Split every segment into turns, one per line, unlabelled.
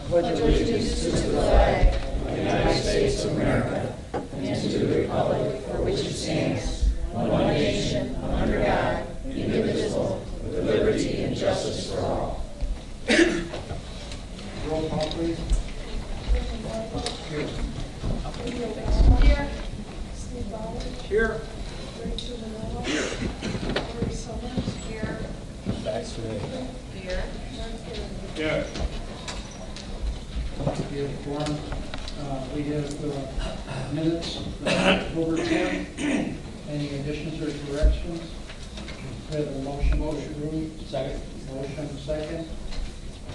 Pledge allegiance to the flag of the United States of America and to the republic for which it stands, one nation, under God, indivisible, with liberty and justice for all.
Roll call, please. Here.
Here. Steve Ballard.
Here.
Rachel Manella. Here. Lori Summers. Here.
Thanks today.
Here.
Yeah. We have one. We have minutes, October 10th. Any additions or corrections? We have a motion. Motion approved. Second. Motion second.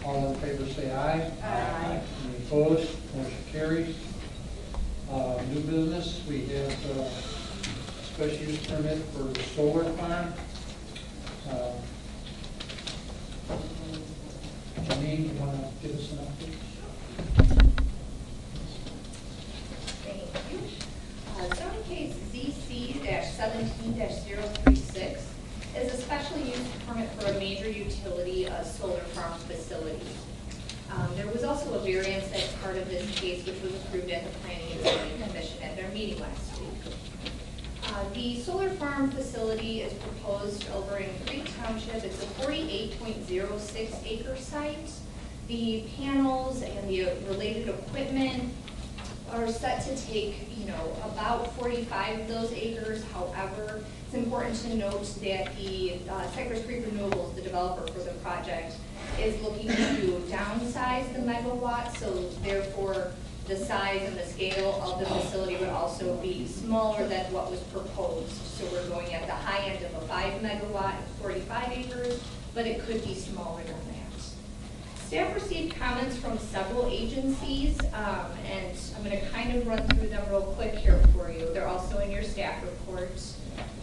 All in favor say aye.
Aye.
Any opposed? Motion carries. New business, we have special use permit for the solar farm. Janine, you want to give us an update?
Thank you. Zoning case ZC-17-036 is a special use permit for a major utility solar farm facility. There was also a variance as part of this case, which was approved at the Planning and Zoning Commission at their meeting last week. The solar farm facility is proposed over in Creek Township. It's a 48.06 acre site. The panels and the related equipment are set to take, about 45 of those acres. However, it's important to note that the Cypress Creek Renewables, the developer for the project, is looking to downsize the megawatt, so therefore the size and the scale of the facility would also be smaller than what was proposed. So we're going at the high end of a 5 megawatt, 45 acres, but it could be smaller than that. Staff received comments from several agencies, and I'm going to kind of run through them real quick here for you. They're also in your staff reports.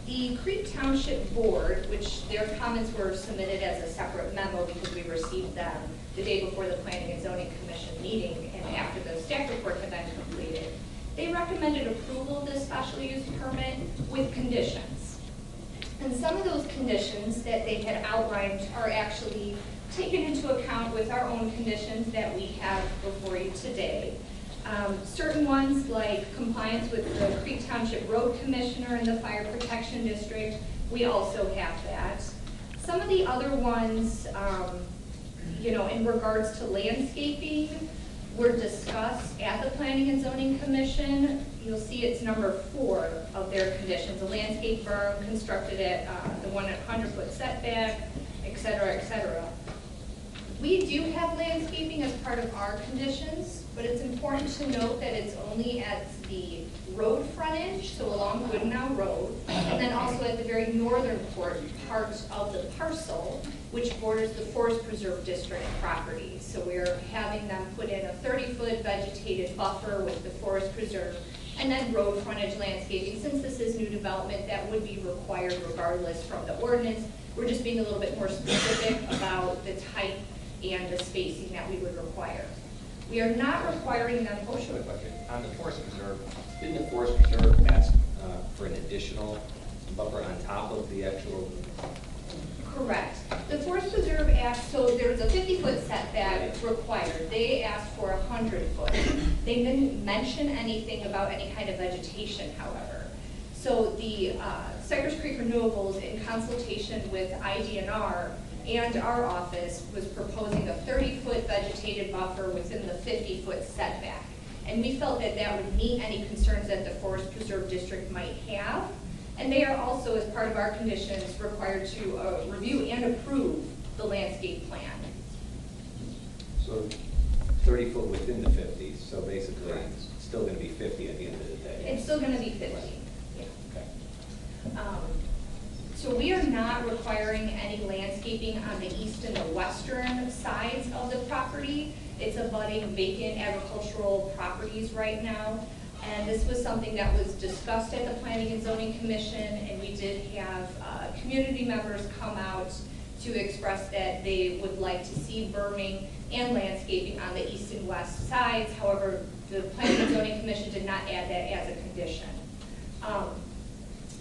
The Creek Township Board, which their comments were submitted as a separate memo because we received them the day before the Planning and Zoning Commission meeting and after the staff report had been completed, they recommended approval of this special use permit with conditions. And some of those conditions that they had outlined are actually taken into account with our own conditions that we have before you today. Certain ones like compliance with the Creek Township Road Commissioner and the Fire Protection District, we also have that. Some of the other ones, in regards to landscaping, were discussed at the Planning and Zoning Commission. You'll see it's number 4 of their conditions. A landscape berm constructed at the 100-foot setback, et cetera, et cetera. We do have landscaping as part of our conditions, but it's important to note that it's only at the road frontage, so along Goodenow Road, and then also at the very northern part of the parcel, which borders the Forest Preserve District property. So we're having them put in a 30-foot vegetated buffer with the Forest Preserve, and then road frontage landscaping. Since this is new development, that would be required regardless from the ordinance. We're just being a little bit more specific about the type and the spacing that we would require. We are not requiring them. Oh, sure.
On the Forest Preserve, didn't the Forest Preserve ask for an additional buffer on top of the actual?
Correct. The Forest Preserve asked, so there's a 50-foot setback required. They asked for 100-foot. They didn't mention anything about any kind of vegetation, however. So the Cypress Creek Renewables, in consultation with IDNR and our office, was proposing a 30-foot vegetated buffer within the 50-foot setback. And we felt that that would meet any concerns that the Forest Preserve District might have. And they are also, as part of our conditions, required to review and approve the landscape plan.
So 30 foot within the 50, so basically it's still going to be 50 at the end of the day.
It's still going to be 50. Yeah.
Okay.
So we are not requiring any landscaping on the east and the western sides of the property. It's abutting vacant agricultural properties right now. And this was something that was discussed at the Planning and Zoning Commission, and we did have community members come out to express that they would like to see berming and landscaping on the east and west sides. However, the Planning and Zoning Commission did not add that as a condition.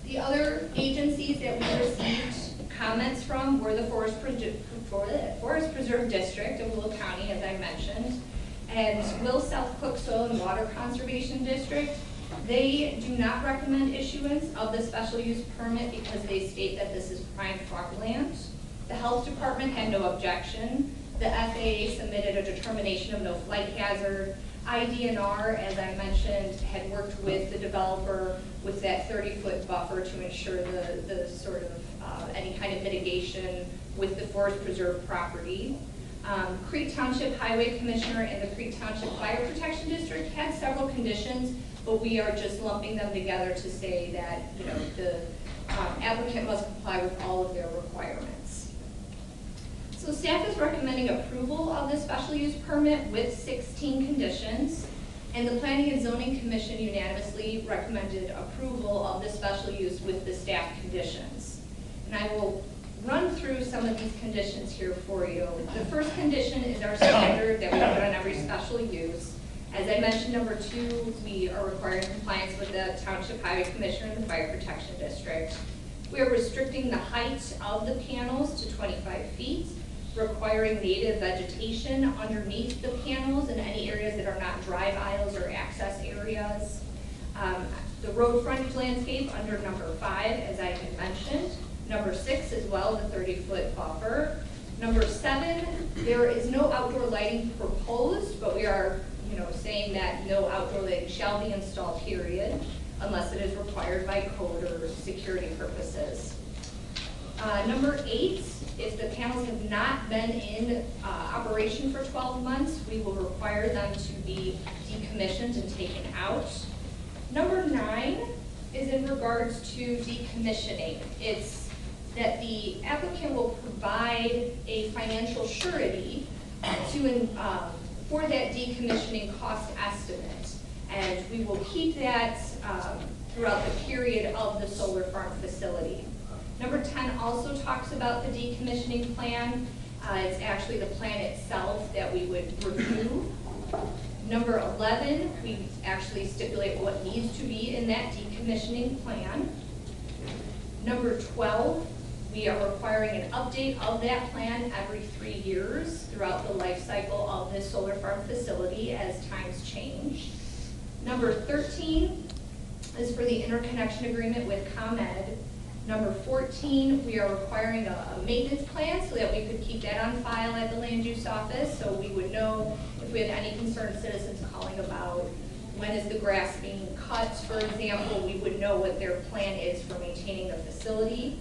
The other agencies that we received comments from were the Forest Preserve District of Will County, as I mentioned, and Will South Cook Soil and Water Conservation District. They do not recommend issuance of the special use permit because they state that this is prime farmland. The Health Department had no objection. The FAA submitted a determination of no flight hazard. IDNR, as I mentioned, had worked with the developer with that 30-foot buffer to ensure the sort of any kind of mitigation with the Forest Preserve property. Creek Township Highway Commissioner and the Creek Township Fire Protection District had several conditions, but we are just lumping them together to say that, you know, the applicant must comply with all of their requirements. So staff is recommending approval of the special use permit with 16 conditions, and the Planning and Zoning Commission unanimously recommended approval of the special use with the staff conditions. And I will run through some of these conditions here for you. The first condition is our standard that we put on every special use. As I mentioned, number 2, we are requiring compliance with the Township Highway Commissioner and the Fire Protection District. We are restricting the height of the panels to 25 feet, requiring native vegetation underneath the panels in any areas that are not drive aisles or access areas. The road frontage landscape under number 5, as I had mentioned. Number 6 as well, the 30-foot buffer. Number 7, there is no outdoor lighting proposed, but we are, you know, saying that no outdoor lighting shall be installed, period, unless it is required by code or security purposes. Number 8, if the panels have not been in operation for 12 months, we will require them to be decommissioned and taken out. Number 9 is in regards to decommissioning. It's that the applicant will provide a financial surety to, for that decommissioning cost estimate. And we will keep that throughout the period of the solar farm facility. Number 10 also talks about the decommissioning plan. It's actually the plan itself that we would review. Number 11, we actually stipulate what needs to be in that decommissioning plan. Number 12, we are requiring an update of that plan every 3 years throughout the life cycle of this solar farm facility as times change. Number 13 is for the interconnection agreement with ComEd. Number 14, we are requiring a maintenance plan so that we could keep that on file at the land use office, so we would know if we had any concerned citizens calling about when is the grass being cut, for example, we would know what their plan is for maintaining the facility.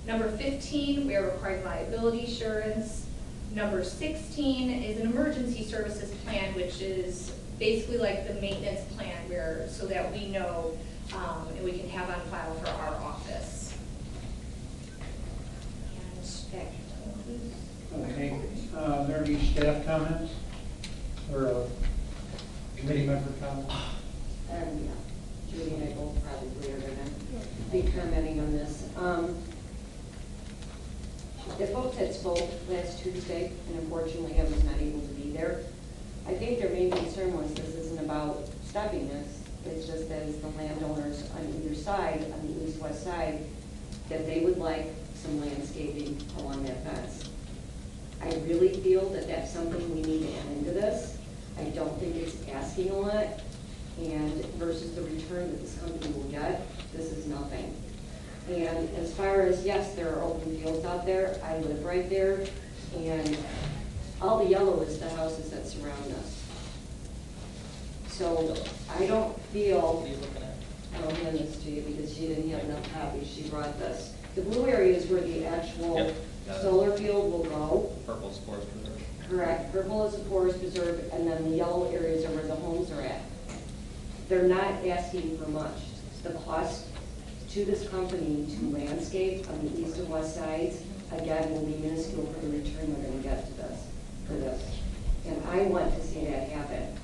Number 15, we are requiring liability insurance. Number 16 is an emergency services plan, which is basically like the maintenance plan where, so that we know and we can have on file for our office. And that concludes.
Okay, are there any staff comments or committee member comments?
Judy and I both probably are going to be commenting on this. The folks had spoke last Tuesday, and unfortunately I was not able to be there. I think their main concern was this isn't about stopping this. It's just that as the landowners on either side, on the east-west side, that they would like some landscaping along that fence. I really feel that that's something we need to add into this. I don't think it's asking a lot, and versus the return that this company will get, this is nothing. And as far as, yes, there are open fields out there. I live right there, and all the yellow is the houses that surround us. So I don't feel, I'll hand this to you because she didn't have enough copies. She brought this. The blue area is where the actual solar field will go.
Purple is Forest Preserve.
Correct. Purple is the Forest Preserve, and then the yellow areas are where the homes are at. They're not asking for much. The cost to to this company to landscape on the east and west sides, again, will be minuscule for the return they're gonna get to this, for this. And I want to see that happen.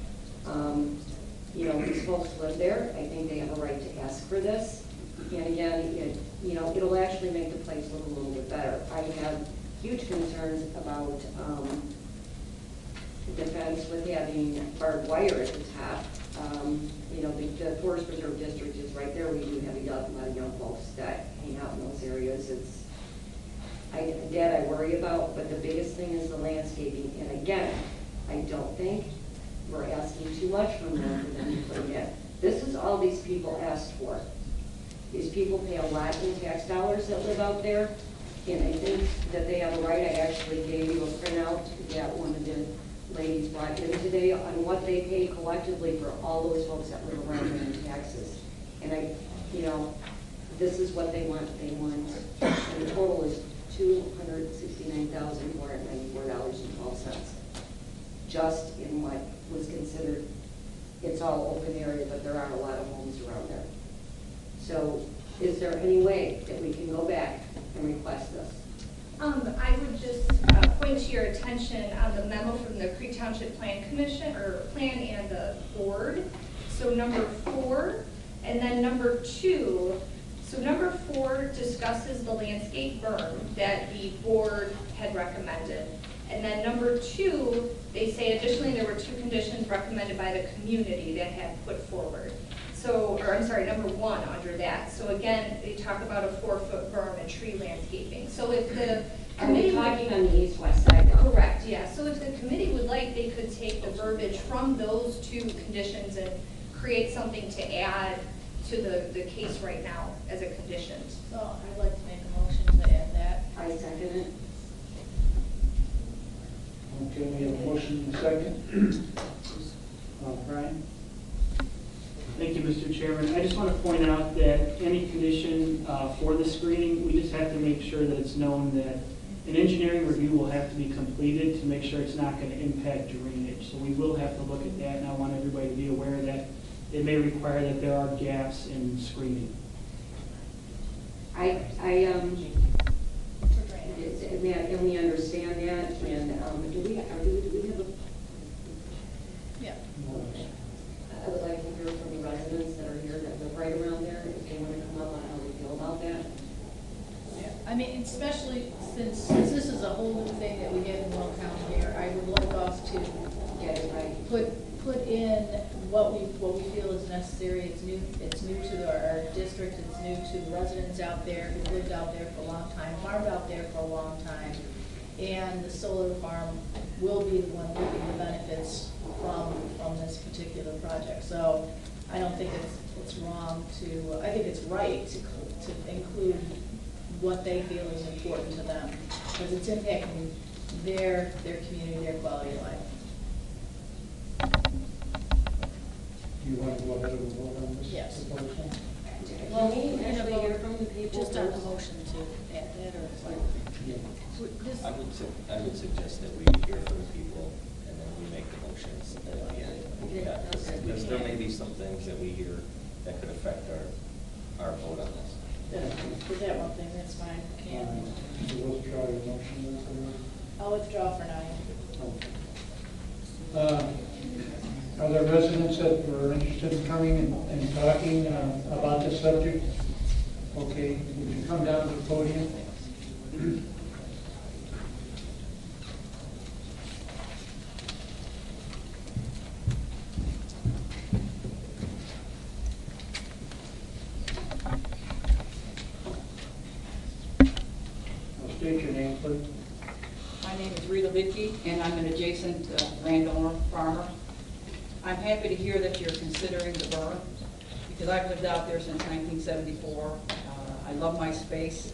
You know, these folks live there, I think they have a right to ask for this. And again, it'll actually make the place look a little bit better. I have huge concerns about the fence with having barbed wire at the top. The Forest Preserve District is right there. We do have a lot of young folks that hang out in those areas. That I worry about, but the biggest thing is the landscaping. And again, I don't think we're asking too much from them for them to put in. This is all these people asked for. These people pay a lot in tax dollars that live out there, and I think that they have a right. I actually gave you a printout that one of the ladies brought in today on what they pay collectively for all those folks that live around there in taxes. And this is what they want. They want, and the total is $269,494.12, just in what was considered, it's all open area, but there are a lot of homes around there. So is there any way that we can go back and request this?
I would just point to your attention on the memo from the Creek Township Plan Commission, or Plan and the Board. So number 4, and then number 2. So number 4 discusses the landscape berm that the board had recommended. And then number 2, they say additionally there were 2 conditions recommended by the community that had put forward. So, or I'm sorry, number 1 under that. So again, they talk about a 4-foot berm and tree landscaping. So if the committee
talking on the east-west side now?
Correct, yeah. So if the committee would like, they could take the verbiage from those 2 conditions and create something to add to the case right now as a condition.
So I'd like to make a motion to add that.
I second it.
Okay, we have a motion and a second. Brian?
Thank you, Mr. Chairman. I just want to point out that any condition for the screening, we just have to make sure that it's known that an engineering review will have to be completed to make sure it's not going to impact drainage. So we will have to look at that, and I want everybody to be aware that it may require that there are gaps in screening.
I only understand that, and do we have a?
Yeah.
I would like to hear from the residents that are here that live right around there, if they want to come up on how they feel about that.
Yeah. I mean, especially since this is a whole new thing that we have in Will County here, I would like us to
Get it right.
put in what we feel is necessary. It's new to our district. It's new to the residents out there who lived out there for a long time, farmed out there for a long time, and the solar farm will be the one reaping the benefits from this particular project. So I don't think it's wrong to. I think it's right to include what they feel is important to them, because it's impacting their community, their quality of life.
Do you want to go ahead and vote on this?
Yes.
proposal?
Well, we actually hear from the people
Just on the
first.
motion to add that, or
Yeah.
this,
I would suggest that we hear from the people and then we make the motions at the end. Yeah, because there may be some things that we hear that could affect our vote on this.
for that one thing, that's fine. Can
So withdraw your motion then, please.
I'll withdraw for now.
Are there residents that were interested in coming and talking about this subject? Okay, would you come down to the podium? State your name, please.
My name is Rita Vicky, and I'm an adjacent landowner, farmer. I'm happy to hear that you're considering the berm, because I've lived out there since 1974. I love my space.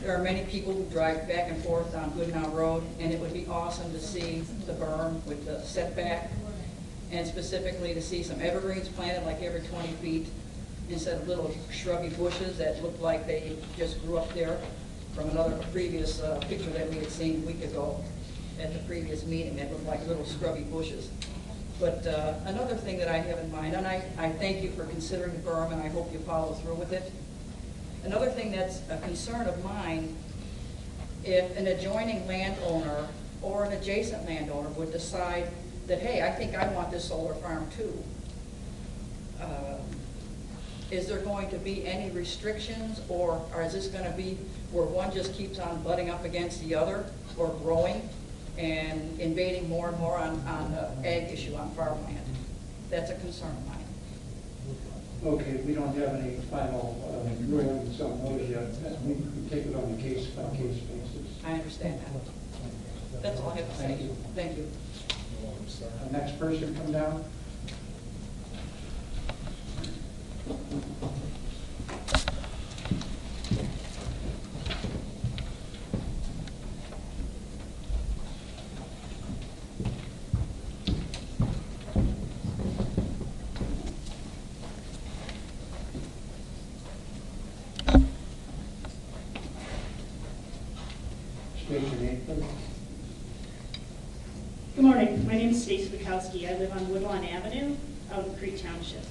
There are many people who drive back and forth on Goodenow Road, and it would be awesome to see the berm with the setback, and specifically to see some evergreens planted like every 20 feet, instead of little shrubby bushes that look like they just grew up there from another previous picture that we had seen a week ago at the previous meeting that looked like little scrubby bushes. But another thing that I have in mind, and I thank you for considering the berm, and I hope you follow through with it, Another thing that's a concern of mine, if an adjoining landowner or an adjacent landowner would decide that, hey, I think I want this solar farm too, is there going to be any restrictions, or is this going to be where one just keeps on butting up against the other, or growing and invading more and more on the ag issue on farmland? That's a concern of mine.
Okay, we don't have any final rulings on those yet. We can take it on a case-by-case basis.
I understand that. That's all I have to say.
Thank you.
Thank you.
Next person come down. State your name, please.
Good morning. My name is Stacy Bukowski. I live on Woodlawn Avenue out in Creek Township.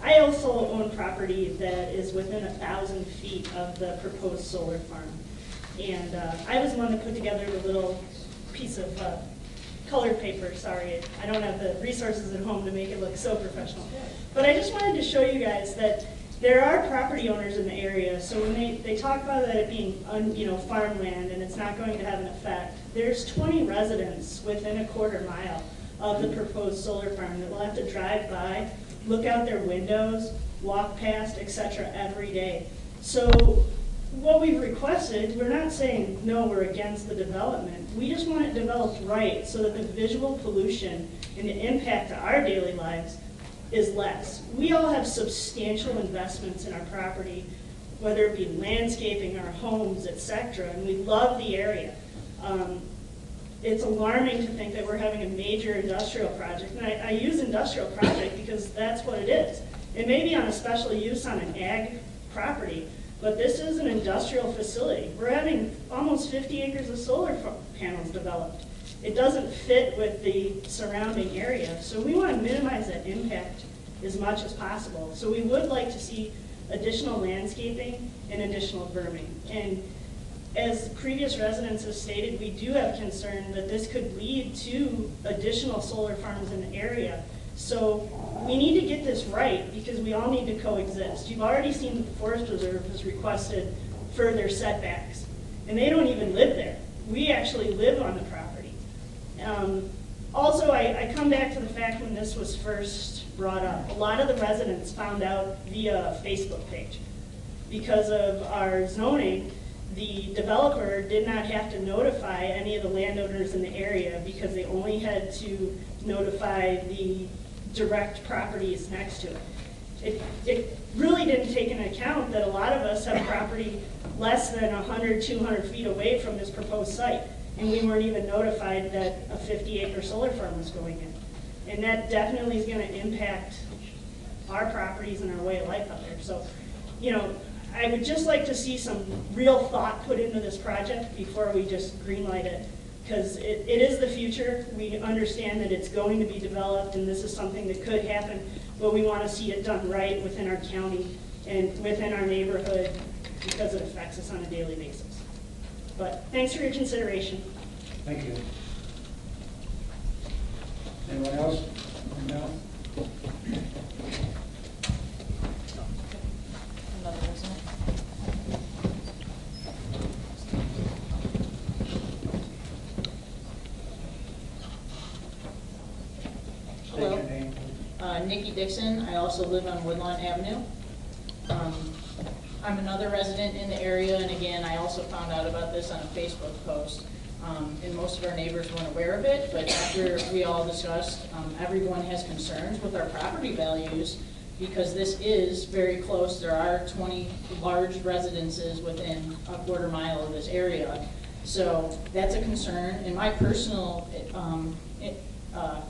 I also own property that is within 1,000 feet of the proposed solar farm. And I was the one that put together the little piece of colored paper. Sorry, I don't have the resources at home to make it look so professional. But I just wanted to show you guys that there are property owners in the area, so when they talk about that it being farmland and it's not going to have an effect, there's 20 residents within a quarter mile of the proposed solar farm that will have to drive by, look out their windows, walk past, etc. every day. So what we've requested, we're not saying no, we're against the development. We just want it developed right so that the visual pollution and the impact to our daily lives is less. We all have substantial investments in our property, whether it be landscaping, our homes, etc., and we love the area. It's alarming to think that we're having a major industrial project, and I use industrial project because that's what it is. It may be on a special use on an ag property, but this is an industrial facility. We're having almost 50 acres of solar panels developed. It doesn't fit with the surrounding area, so we want to minimize that impact as much as possible. So we would like to see additional landscaping and additional berming. And as previous residents have stated, we do have concern that this could lead to additional solar farms in the area. So we need to get this right because we all need to coexist. You've already seen that the Forest Reserve has requested further setbacks, and they don't even live there. We actually live on the property. Also, I come back to the fact when this was first brought up, a lot of the residents found out via a Facebook page. Because of our zoning, the developer did not have to notify any of the landowners in the area because they only had to notify the direct properties next to it. It really didn't take into account that a lot of us have property less than 100, 200 feet away from this proposed site. And we weren't even notified that a 50-acre solar farm was going in. And that definitely is going to impact our properties and our way of life out there. So, I would just like to see some real thought put into this project before we just greenlight it. Because it is the future. We understand that it's going to be developed and this is something that could happen, but we want to see it done right within our county and within our neighborhood because it affects us on a daily basis. But thanks for your consideration.
Thank you. Anyone else? No?
Another resident.
State your name.
Nikki Dixon. I also live on Woodlawn Avenue. I'm another resident in the area, and again, I also found out about this on a Facebook post. And most of our neighbors weren't aware of it, but after we all discussed, everyone has concerns with our property values because this is very close. There are 20 large residences within a quarter mile of this area. So that's a concern. In my personal,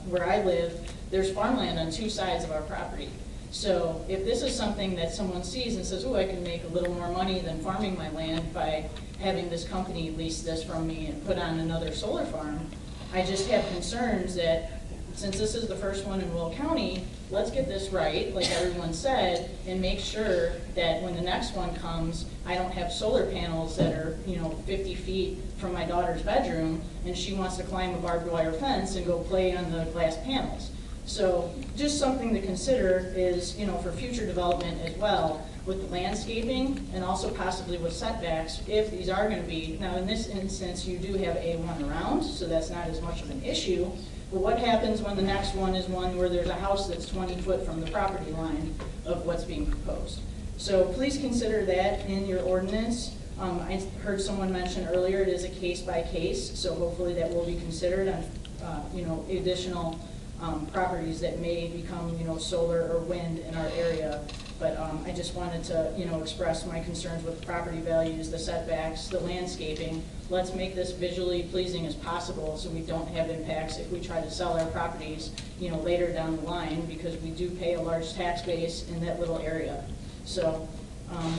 where I live, there's farmland on two sides of our property. So if this is something that someone sees and says, oh, I can make a little more money than farming my land by having this company lease this from me and put on another solar farm, I just have concerns that since this is the first one in Will County, let's get this right, like everyone said, and make sure that when the next one comes, I don't have solar panels that are, 50 feet from my daughter's bedroom, and she wants to climb a barbed wire fence and go play on the glass panels. So just something to consider is, for future development as well, with the landscaping and also possibly with setbacks, if these are going to be, now in this instance, you do have A1 around, so that's not as much of an issue. But what happens when the next one is one where there's a house that's 20 foot from the property line of what's being proposed? So please consider that in your ordinance. I heard someone mention earlier it is a case by case, so hopefully that will be considered on, additional properties that may become, solar or wind in our area. But I just wanted to, express my concerns with property values, the setbacks, the landscaping. Let's make this visually pleasing as possible so we don't have impacts if we try to sell our properties, later down the line, because we do pay a large tax base in that little area. So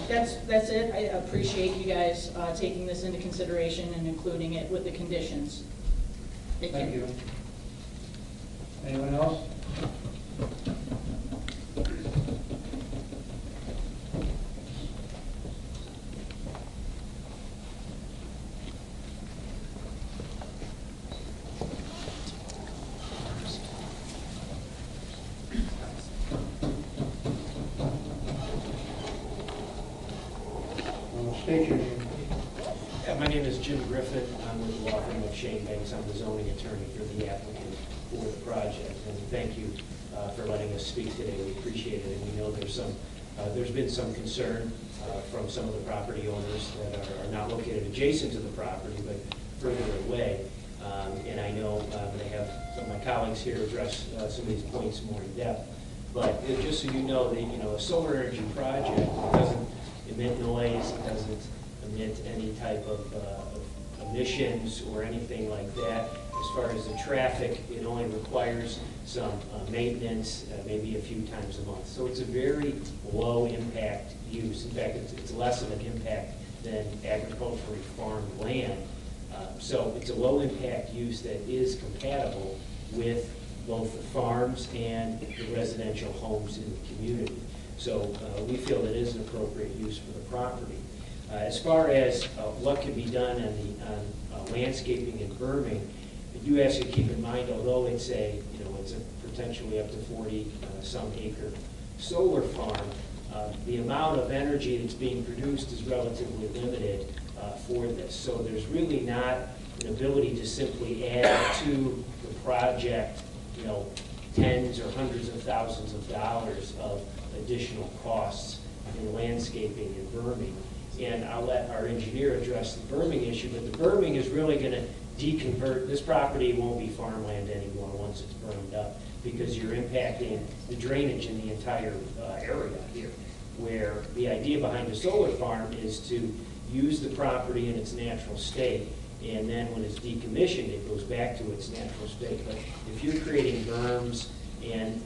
that's it. I appreciate you guys taking this into consideration and including it with the conditions.
Thank you. Anyone else? State your name.
My name is Jim Griffin. I'm with the law firm of Shane Banks. I'm the zoning attorney for the applicant for the project. And thank you for letting us speak today. We appreciate it. And we know there's been some concern from some of the property owners that are not located adjacent to the property, but further away. And I know I'm going to have some of my colleagues here address some of these points more in depth. But just so you know, a solar energy project doesn't emit noise, it doesn't emit any type of emissions or anything like that. As far as the traffic, it only requires some maintenance, maybe a few times a month. So it's a very low impact use. In fact, it's less of an impact than agriculturally farmed land. So it's a low impact use that is compatible with both the farms and the residential homes in the community. So we feel that is an appropriate use for the property. As far as what can be done on landscaping and berming, you have to keep in mind, although it's a potentially up to 40 some acre solar farm, the amount of energy that's being produced is relatively limited for this. So there's really not an ability to simply add to the project, tens or hundreds of thousands of dollars of additional costs in landscaping and berming. And I'll let our engineer address the berming issue, but the berming is really going to deconvert. This property won't be farmland anymore once it's burned up, because you're impacting the drainage in the entire area here, where the idea behind the solar farm is to use the property in its natural state, and then when it's decommissioned, it goes back to its natural state. But if you're creating berms and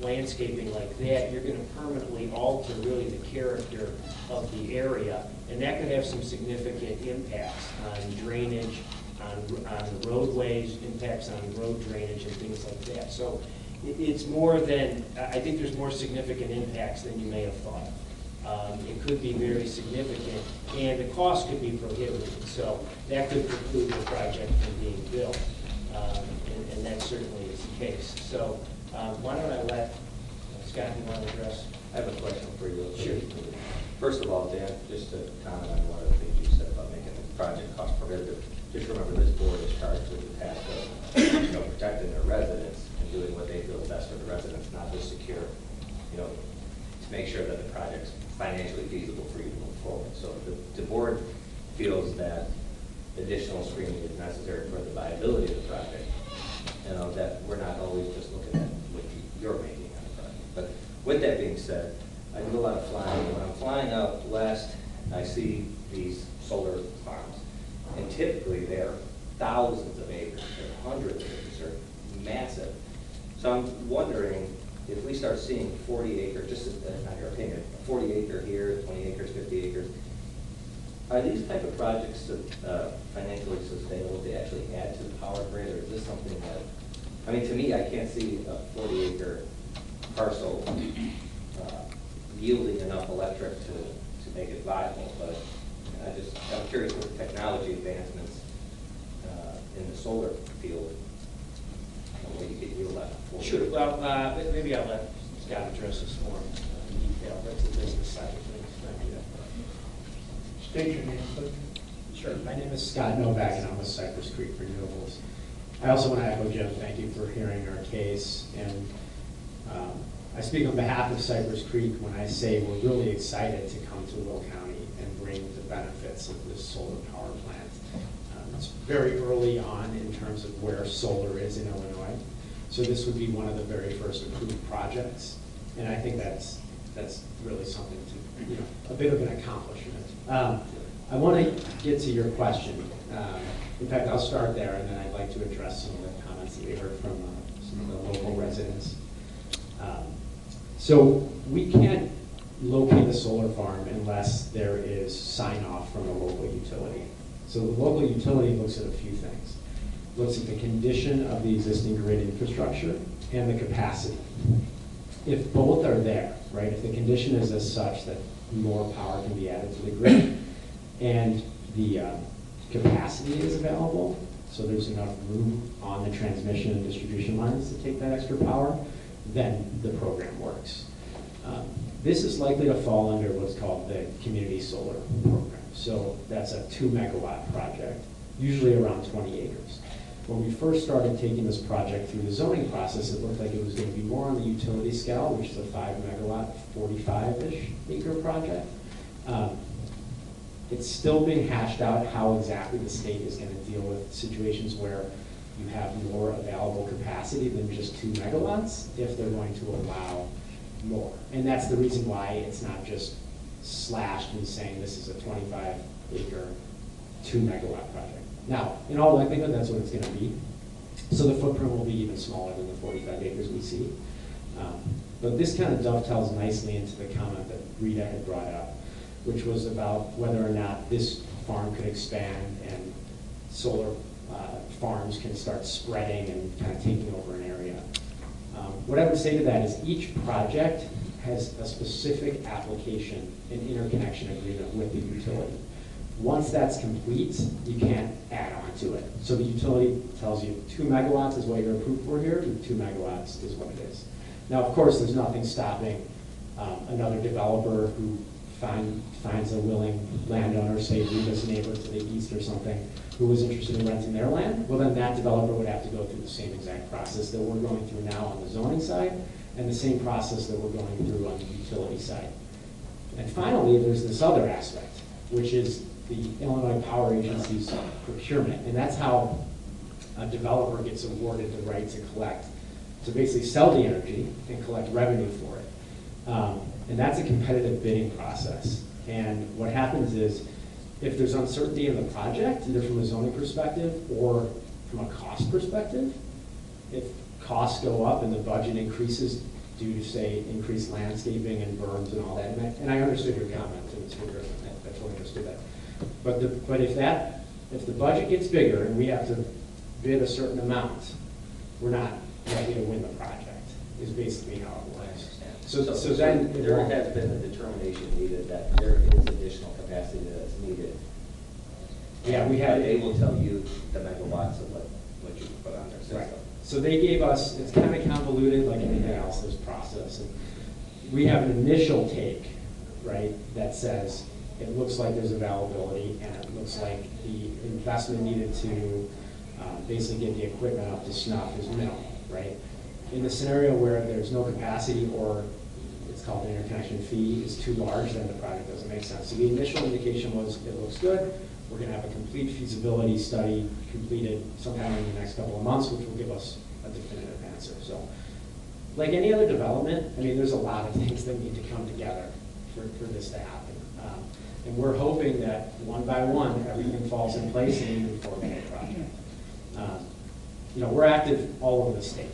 landscaping like that, you're going to permanently alter really the character of the area, and that could have some significant impacts on drainage, on the roadways, impacts on road drainage and things like that. So it's more than, I think there's more significant impacts than you may have thought. It could be very significant, and the cost could be prohibitive. So that could preclude the project from being built, and that certainly is the case. So why don't I let Scott, you want to address?
I have a question for you.
Sure.
First of all, Dan, just to comment on one of the things you said about making the project cost prohibitive, just remember this board is charged with the task of protecting their residents and doing what they feel is best for the residents, not to secure, to make sure that the project's financially feasible for you to move forward. So the board feels that additional screening is necessary for the viability of the project, that we're not always just looking at what you're making on the project. But with that being said, I do a lot of flying. When I'm flying out west, I see these solar farms, and typically they're thousands of acres, they're hundreds of acres, they're massive. So I'm wondering if we start seeing 40 acres, just on your opinion, 40 acre here, 20 acres, 50 acres, are these type of projects financially sustainable to actually add to the power grid, or is this something that I mean, to me, I can't see a 40-acre parcel yielding enough electric to make it viable, but I'm curious with the technology advancements in the solar field, where you could yield that.
Sure, well, maybe I'll let Scott address this more in detail. That's the business side of things. Thank you.
State your name, please.
Sure. My name is Scott Novak, and I'm with Cypress Creek Renewables. I also want to echo Jim. Thank you for hearing our case. And I speak on behalf of Cypress Creek when I say we're really excited to come to Will County and bring the benefits of this solar power plant. It's very early on in terms of where solar is in Illinois. So this would be one of the very first approved projects. And I think that's really something to, a bit of an accomplishment. I want to get to your question. In fact, I'll start there, and then I'd like to address some of the comments that we heard from some of the local residents. So we can't locate a solar farm unless there is sign-off from a local utility. So the local utility looks at a few things. Looks at the condition of the existing grid infrastructure and the capacity. If both are there, right, if the condition is as such that more power can be added to the grid and the capacity is available, so there's enough room on the transmission and distribution lines to take that extra power, then the program works. This is likely to fall under what's called the community solar program. So that's a 2 megawatt project, usually around 20 acres. When we first started taking this project through the zoning process, it looked like it was going to be more on the utility scale, which is a 5 megawatt, 45-ish acre project. It's still being hashed out how exactly the state is going to deal with situations where you have more available capacity than just 2 megawatts if they're going to allow more. And that's the reason why it's not just slashed and saying this is a 25-acre, 2 megawatt project. Now, in all likelihood, that's what it's going to be. So the footprint will be even smaller than the 45 acres we see. But this kind of dovetails nicely into the comment that Rita had brought up, which was about whether or not this farm could expand and solar farms can start spreading and kind of taking over an area. What I would say to that is each project has a specific application and interconnection agreement with the utility. Once that's complete, you can't add on to it. So the utility tells you 2 megawatts is what you're approved for here, and 2 megawatts is what it is. Now, of course, there's nothing stopping another developer who finds a willing landowner, say Rita's neighbor to the east or something, who was interested in renting their land. Well, then that developer would have to go through the same exact process that we're going through now on the zoning side, and the same process that we're going through on the utility side. And finally, there's this other aspect, which is the Illinois Power Agency's procurement. And that's how a developer gets awarded the right to collect, to basically sell the energy and collect revenue for it. And that's a competitive bidding process. And what happens is, if there's uncertainty in the project, either from a zoning perspective or from a cost perspective, if costs go up and the budget increases due to, say, increased landscaping and berms and all that, and I understood your comment, and it's good, I totally understood that. But if the budget gets bigger and we have to bid a certain amount, we're not likely to win the project, is basically how it works. So then
there has been a determination needed that there is additional capacity that's needed.
Yeah, we had.
They will tell you the megawatts of what you put on their system.
Right. So they gave us, it's kind of convoluted like anything else, this process. And we have an initial take, right, that says it looks like there's availability and it looks like the investment needed to basically get the equipment up to snuff is minimal, right? In the scenario where there's no capacity or it's called the interconnection fee is too large, then the project doesn't make sense. So the initial indication was it looks good. We're going to have a complete feasibility study completed sometime in the next couple of months, which will give us a definitive answer. So like any other development, I mean, there's a lot of things that need to come together for this to happen. And we're hoping that one by one, everything falls in place and we move forward with the project. We're active all over the state.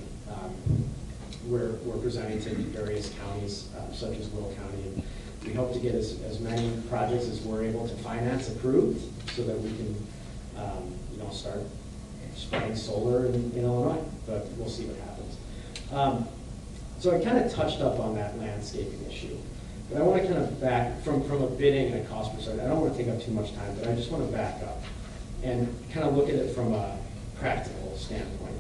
We're presenting to various counties, such as Will County, and we hope to get as many projects as we're able to finance approved so that we can, start spreading solar in Illinois, but we'll see what happens. So I kind of touched up on that landscaping issue, but I want to kind of back from a bidding and a cost perspective. I don't want to take up too much time, but I just want to back up and kind of look at it from a practical standpoint.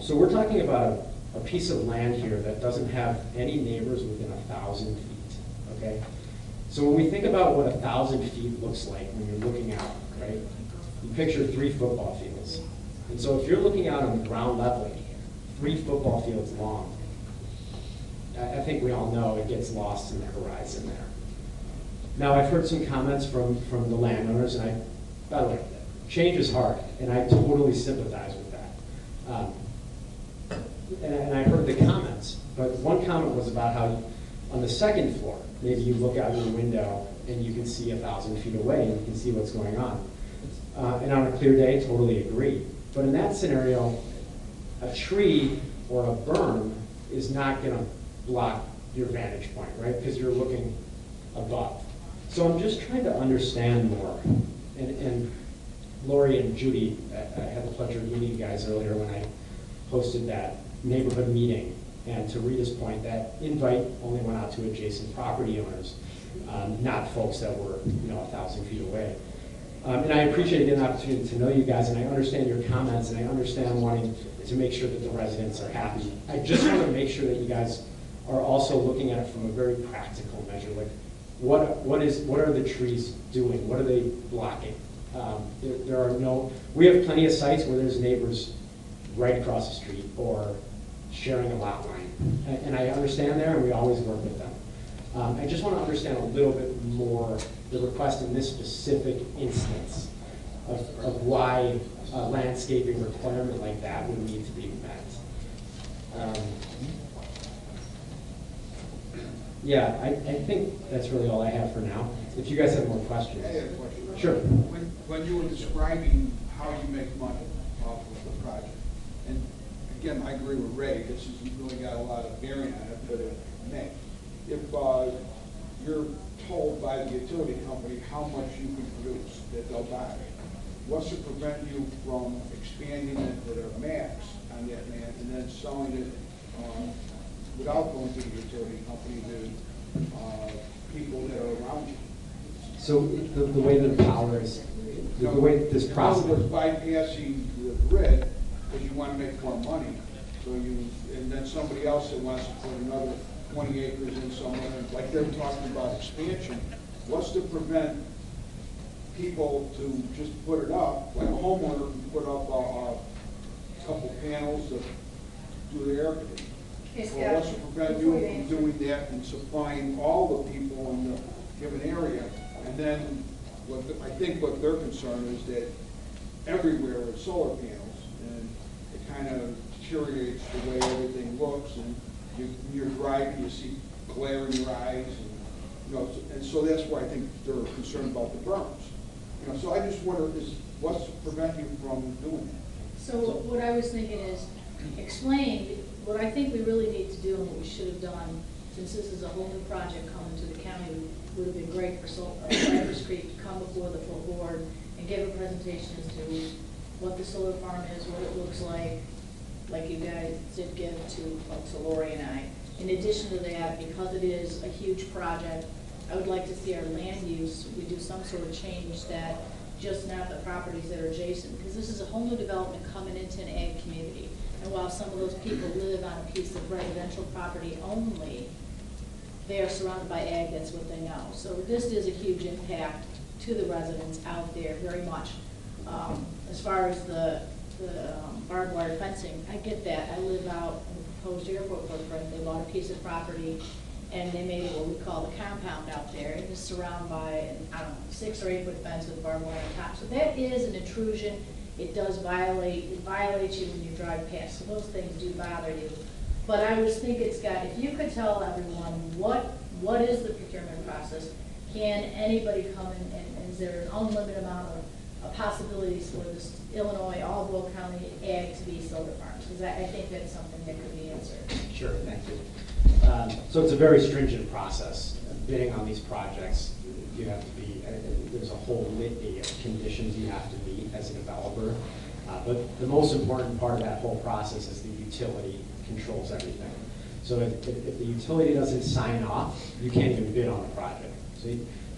So we're talking about a piece of land here that doesn't have any neighbors within 1,000 feet, okay? So when we think about what 1,000 feet looks like when you're looking out, right? You picture 3 football fields. And so if you're looking out on the ground level, 3 football fields long, I think we all know it gets lost in the horizon there. Now, I've heard some comments from the landowners, and by the way, change is hard, and I totally sympathize with that. And I heard the comments, but one comment was about how on the second floor, maybe you look out your window and you can see 1,000 feet away and you can see what's going on. And on a clear day, totally agree. But in that scenario, a tree or a berm is not going to block your vantage point, right? Because you're looking above. So I'm just trying to understand more. And Lori and Judy, I had the pleasure of meeting you guys earlier when I hosted that neighborhood meeting. And to Rita's point, that invite only went out to adjacent property owners, not folks that were 1,000 feet away. And I appreciate the opportunity to know you guys, and I understand your comments, and I understand wanting to make sure that the residents are happy. I just want to make sure that you guys are also looking at it from a very practical measure, like what are the trees doing? What are they blocking? We have plenty of sites where there's neighbors right across the street or sharing a lot line. And I understand there, and we always work with them. I just want to understand a little bit more the request in this specific instance of why a landscaping requirement like that would need to be met. Yeah, I think that's really all I have for now. If you guys have more questions.
I have a question.
Sure.
When you were describing how you make money off of the project, and again, I agree with Ray, this isn't really got a lot of bearing on it, but it may. If you're told by the utility company how much you can produce that they'll buy, what's to prevent you from expanding it to their max on that land and then selling it without going to the utility company to people that are around you?
So the way that the power is, the way this process.
In other words, bypassing the grid because you want to make more money. So and then somebody else that wants to put another 20 acres in somewhere, like they're talking about expansion, what's to prevent people to just put it up, like a homeowner can put up a couple panels that do the air conditioning? Well, what's to prevent you from doing that and supplying all the people in the given area? And then I think what their concern is that everywhere are solar panels, and it kind of deteriorates the way everything looks, and you're driving, you see glare in your eyes, and so that's why I think they're concerned about the berms. So I just wonder, what's to prevent you from doing that?
So what I was thinking is explain what I think we really need to do and what we should have done, since this is a whole new project coming to the county. Would have been great for Cypress Creek to come before the full board and give a presentation as to what the solar farm is, what it looks like you guys did give to Lori and I. In addition to that, because it is a huge project, I would like to see our land use, we do some sort of change that just not the properties that are adjacent, because this is a whole new development coming into an ag community. And while some of those people live on a piece of residential property only, they are surrounded by ag, that's what they know. So this is a huge impact to the residents out there, very much. As far as the barbed wire fencing, I get that. I live out in the proposed airport footprint. They bought a piece of property and they made it what we call the compound out there. It is surrounded by, 6 or 8 foot fence with barbed wire on top. So that is an intrusion. It violates you when you drive past. So those things do bother you. But I was thinking, Scott, if you could tell everyone what is the procurement process, can anybody come in and is there an unlimited amount of possibilities for this Illinois, all Will County ag to be solar farms? Because I think that's something that could be answered.
Sure, thank you. So it's a very stringent process. Bidding on these projects, you have to be, there's a whole litany of conditions you have to meet as a developer. But the most important part of that whole process is the utility controls everything. So if the utility doesn't sign off, you can't even bid on the project. So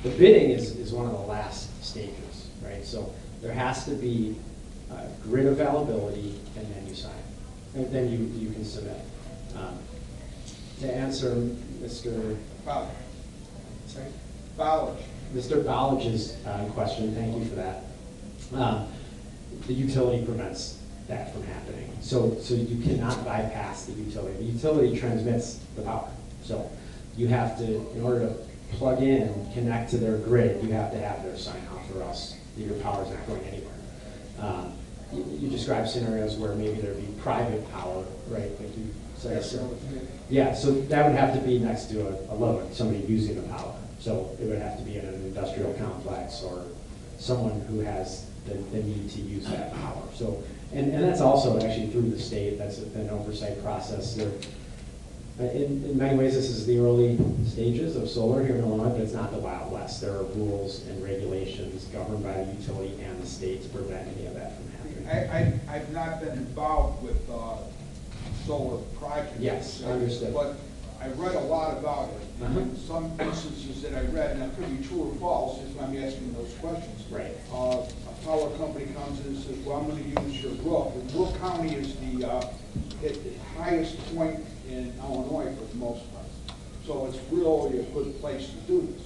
the bidding is one of the last stages, right? So there has to be grid availability, and then you sign. And then you can submit. To answer Mr.
Ballage.
Sorry?
Ballage.
Mr. Ballage's question, thank you for that. The utility prevents that from happening. So you cannot bypass the utility. The utility transmits the power. So you have to, in order to plug in, connect to their grid, you have to have their sign off, or else your power is not going anywhere. You describe scenarios where maybe there'd be private power, right? Like you said. So, yeah, so that would have to be next to a load, somebody using the power. So it would have to be in an industrial complex or someone who has the need to use that power. So, and that's also actually through the state. That's an oversight process. In many ways, this is the early stages of solar here in Illinois, but it's not the Wild West. There are rules and regulations governed by the utility and the state to prevent any of that from happening.
I've not been involved with solar projects.
Yes, understood.
But I read a lot about it. In some instances that I read, and it could be true or false, is why I'm asking those questions.
Right.
A power company comes in and says, well, I'm going to use your roof. And Will County is the highest point in Illinois for the most part. So it's really a good place to do this.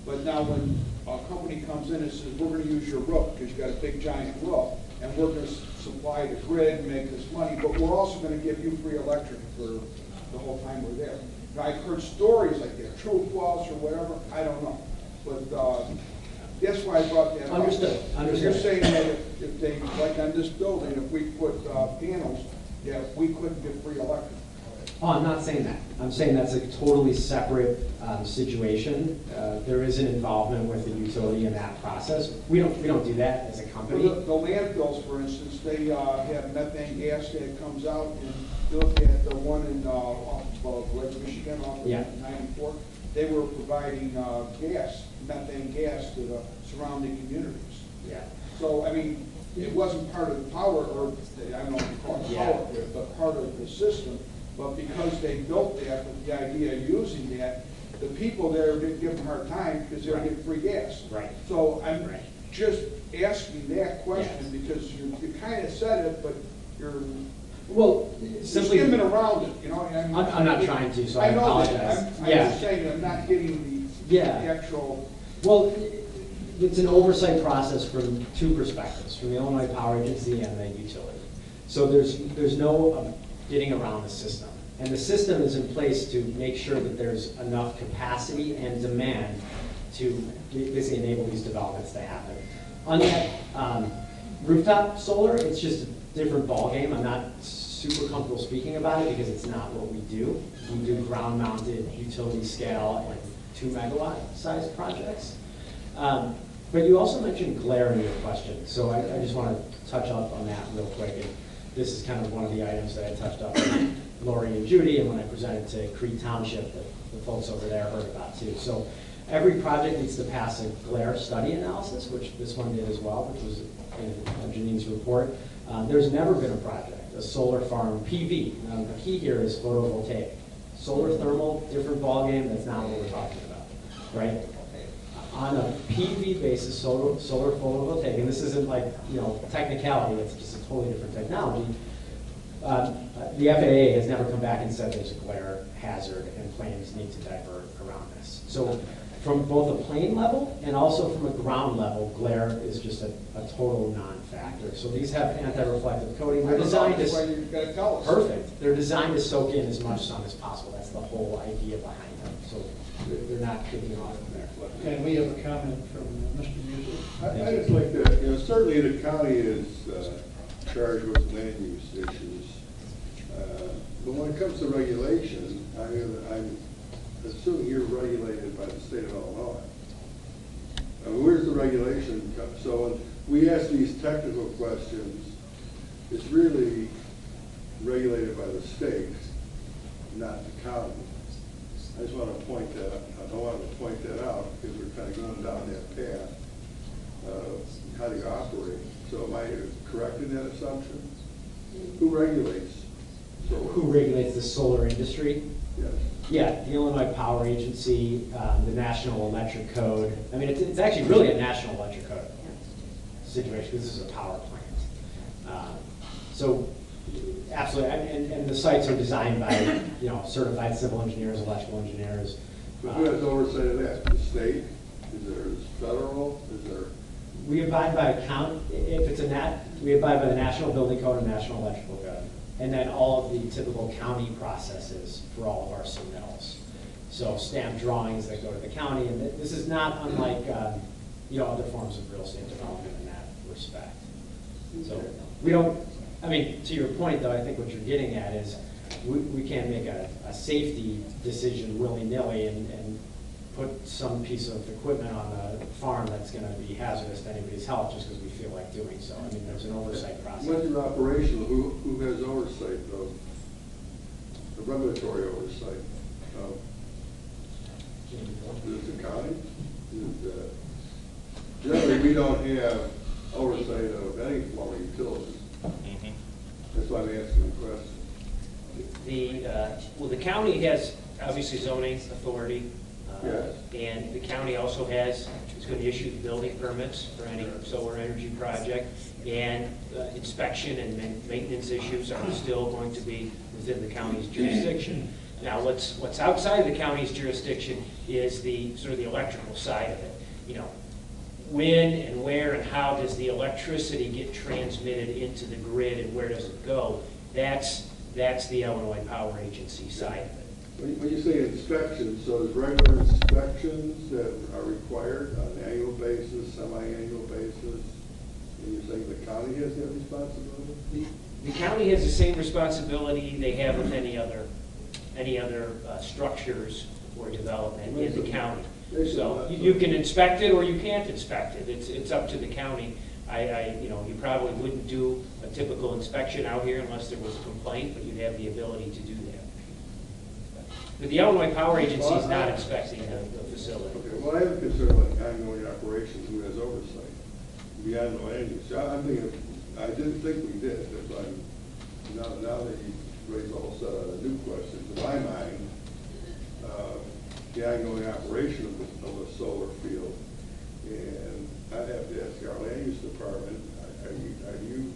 But now when a company comes in and says, we're going to use your roof because you've got a big giant roof, and we're going to supply the grid and make this money, but we're also going to give you free electric for the whole time we're there. Now, I've heard stories like that, true or false or whatever, I don't know. But that's why I brought that up.
Understood.
You're saying that if they, like on this building, if we put panels, that we couldn't get free electric.
Oh, I'm not saying that. I'm saying that's a totally separate situation. There is an involvement with the utility in that process. We don't do that as a company.
Well, the landfills, for instance, they have methane gas that comes out, and you look at the one in off of Lake Michigan, off of 94. They were providing gas, methane gas, to the surrounding communities.
Yeah.
So I mean, it wasn't part of the power, or I don't know if you call it power grid, but part of the system. But because they built that with the idea of using that, the people there didn't give them a hard time because they were getting free gas.
Right.
So I'm just asking that question because you kind of said it, but you're
simply
skimming around it. You know,
I'm not trying to, so I apologize.
I'm just saying I'm not getting the actual.
Well, it's an oversight process from two perspectives, from the Illinois Power Agency and the utility. So there's no getting around the system. And the system is in place to make sure that there's enough capacity and demand to basically enable these developments to happen. On that rooftop solar, it's just a different ballgame. I'm not super comfortable speaking about it because it's not what we do. We do ground-mounted utility scale and 2 megawatt size projects. But you also mentioned glare in your question. So I just want to touch up on that real quick. And this is kind of one of the items that I touched up with Lori and Judy, and when I presented to Crete Township, the folks over there heard about too. So every project needs to pass a glare study analysis, which this one did as well, which was in Janine's report. There's never been a project, a solar farm, PV. The key here is photovoltaic. Solar thermal, different ballgame, that's not what we're talking about, right? On a PV basis, solar photovoltaic, and this isn't like, technicality, it's just a totally different technology. The FAA has never come back and said there's a glare hazard and planes need to divert around this. So from both a plane level and also from a ground level, glare is just a total non-factor. So these have anti-reflective coating. They're designed to perfect. They're designed to soak in as much sun as possible. That's the whole idea behind them. So they're not kicking off from there.
And we have a comment from Mr. Music.
I just like that. Certainly the county is charged with land use issues. But when it comes to regulation, I'm assuming you're regulated by the state of Illinois. Where's the regulation come? So when we ask these technical questions, it's really regulated by the state, not the county. I just want to point that out. I wanted to point that out because we're kind of going down that path of how do you operate. So my correct in that assumption? Who regulates solar?
Who regulates the solar industry?
Yes.
Yeah, the Illinois Power Agency, the National Electric Code. I mean, it's actually really a National Electric Code situation because this is a power plant. So, absolutely, and the sites are designed by, certified civil engineers, electrical engineers.
But who has oversight of that? The state? Is there federal? Is there?
We abide by we abide by the National Building Code and National Electrical Code. And then all of the typical county processes for all of our submittals. So stamp drawings that go to the county, and this is not unlike, other forms of real estate development in that respect. So we don't, to your point though, I think what you're getting at is we can't make a safety decision willy-nilly and put some piece of equipment on the farm that's going to be hazardous to anybody's health just because we feel like doing so. There's an oversight process.
Once you're operational, who has oversight though? The regulatory oversight? Is it the county? Generally, we don't have oversight of any form of utilities. That's why I'm asking the question.
The county has obviously zoning authority.
Yes.
And the county also is going to issue the building permits for any solar energy project. And inspection and maintenance issues are still going to be within the county's jurisdiction. Now, what's outside the county's jurisdiction is the sort of the electrical side of it. When and where and how does the electricity get transmitted into the grid and where does it go? That's the Illinois Power Agency side of it.
When you say inspections, so there's regular inspections that are required on an annual basis, semi-annual basis, and you're saying the county has that responsibility?
The county has the same responsibility they have with any other structures or development in the county. So you can inspect it or you can't inspect it. It's up to the county. You probably wouldn't do a typical inspection out here unless there was a complaint, but you'd have the ability to do that. But the Illinois Power Agency is not inspecting the facility.
Okay, well, I have a concern about ongoing operations, who has oversight beyond the land use. I'm thinking, I didn't think we did, but now that you raised a whole set of new questions, in my mind, the ongoing operation of a solar field, and I'd have to ask our land use department, are you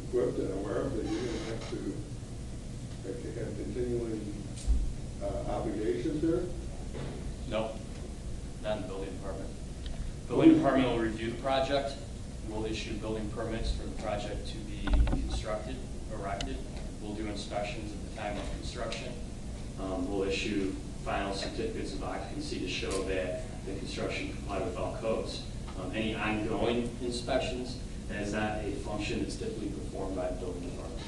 equipped and aware of that you're going to have to have continuing obligations there?
No, not in the building department. Building department will review the project. We'll issue building permits for the project to be constructed, erected. We'll do inspections at the time of construction. We'll issue final certificates of occupancy to show that the construction complied with all codes. Any ongoing inspections, that is not a function that's typically performed by the building department.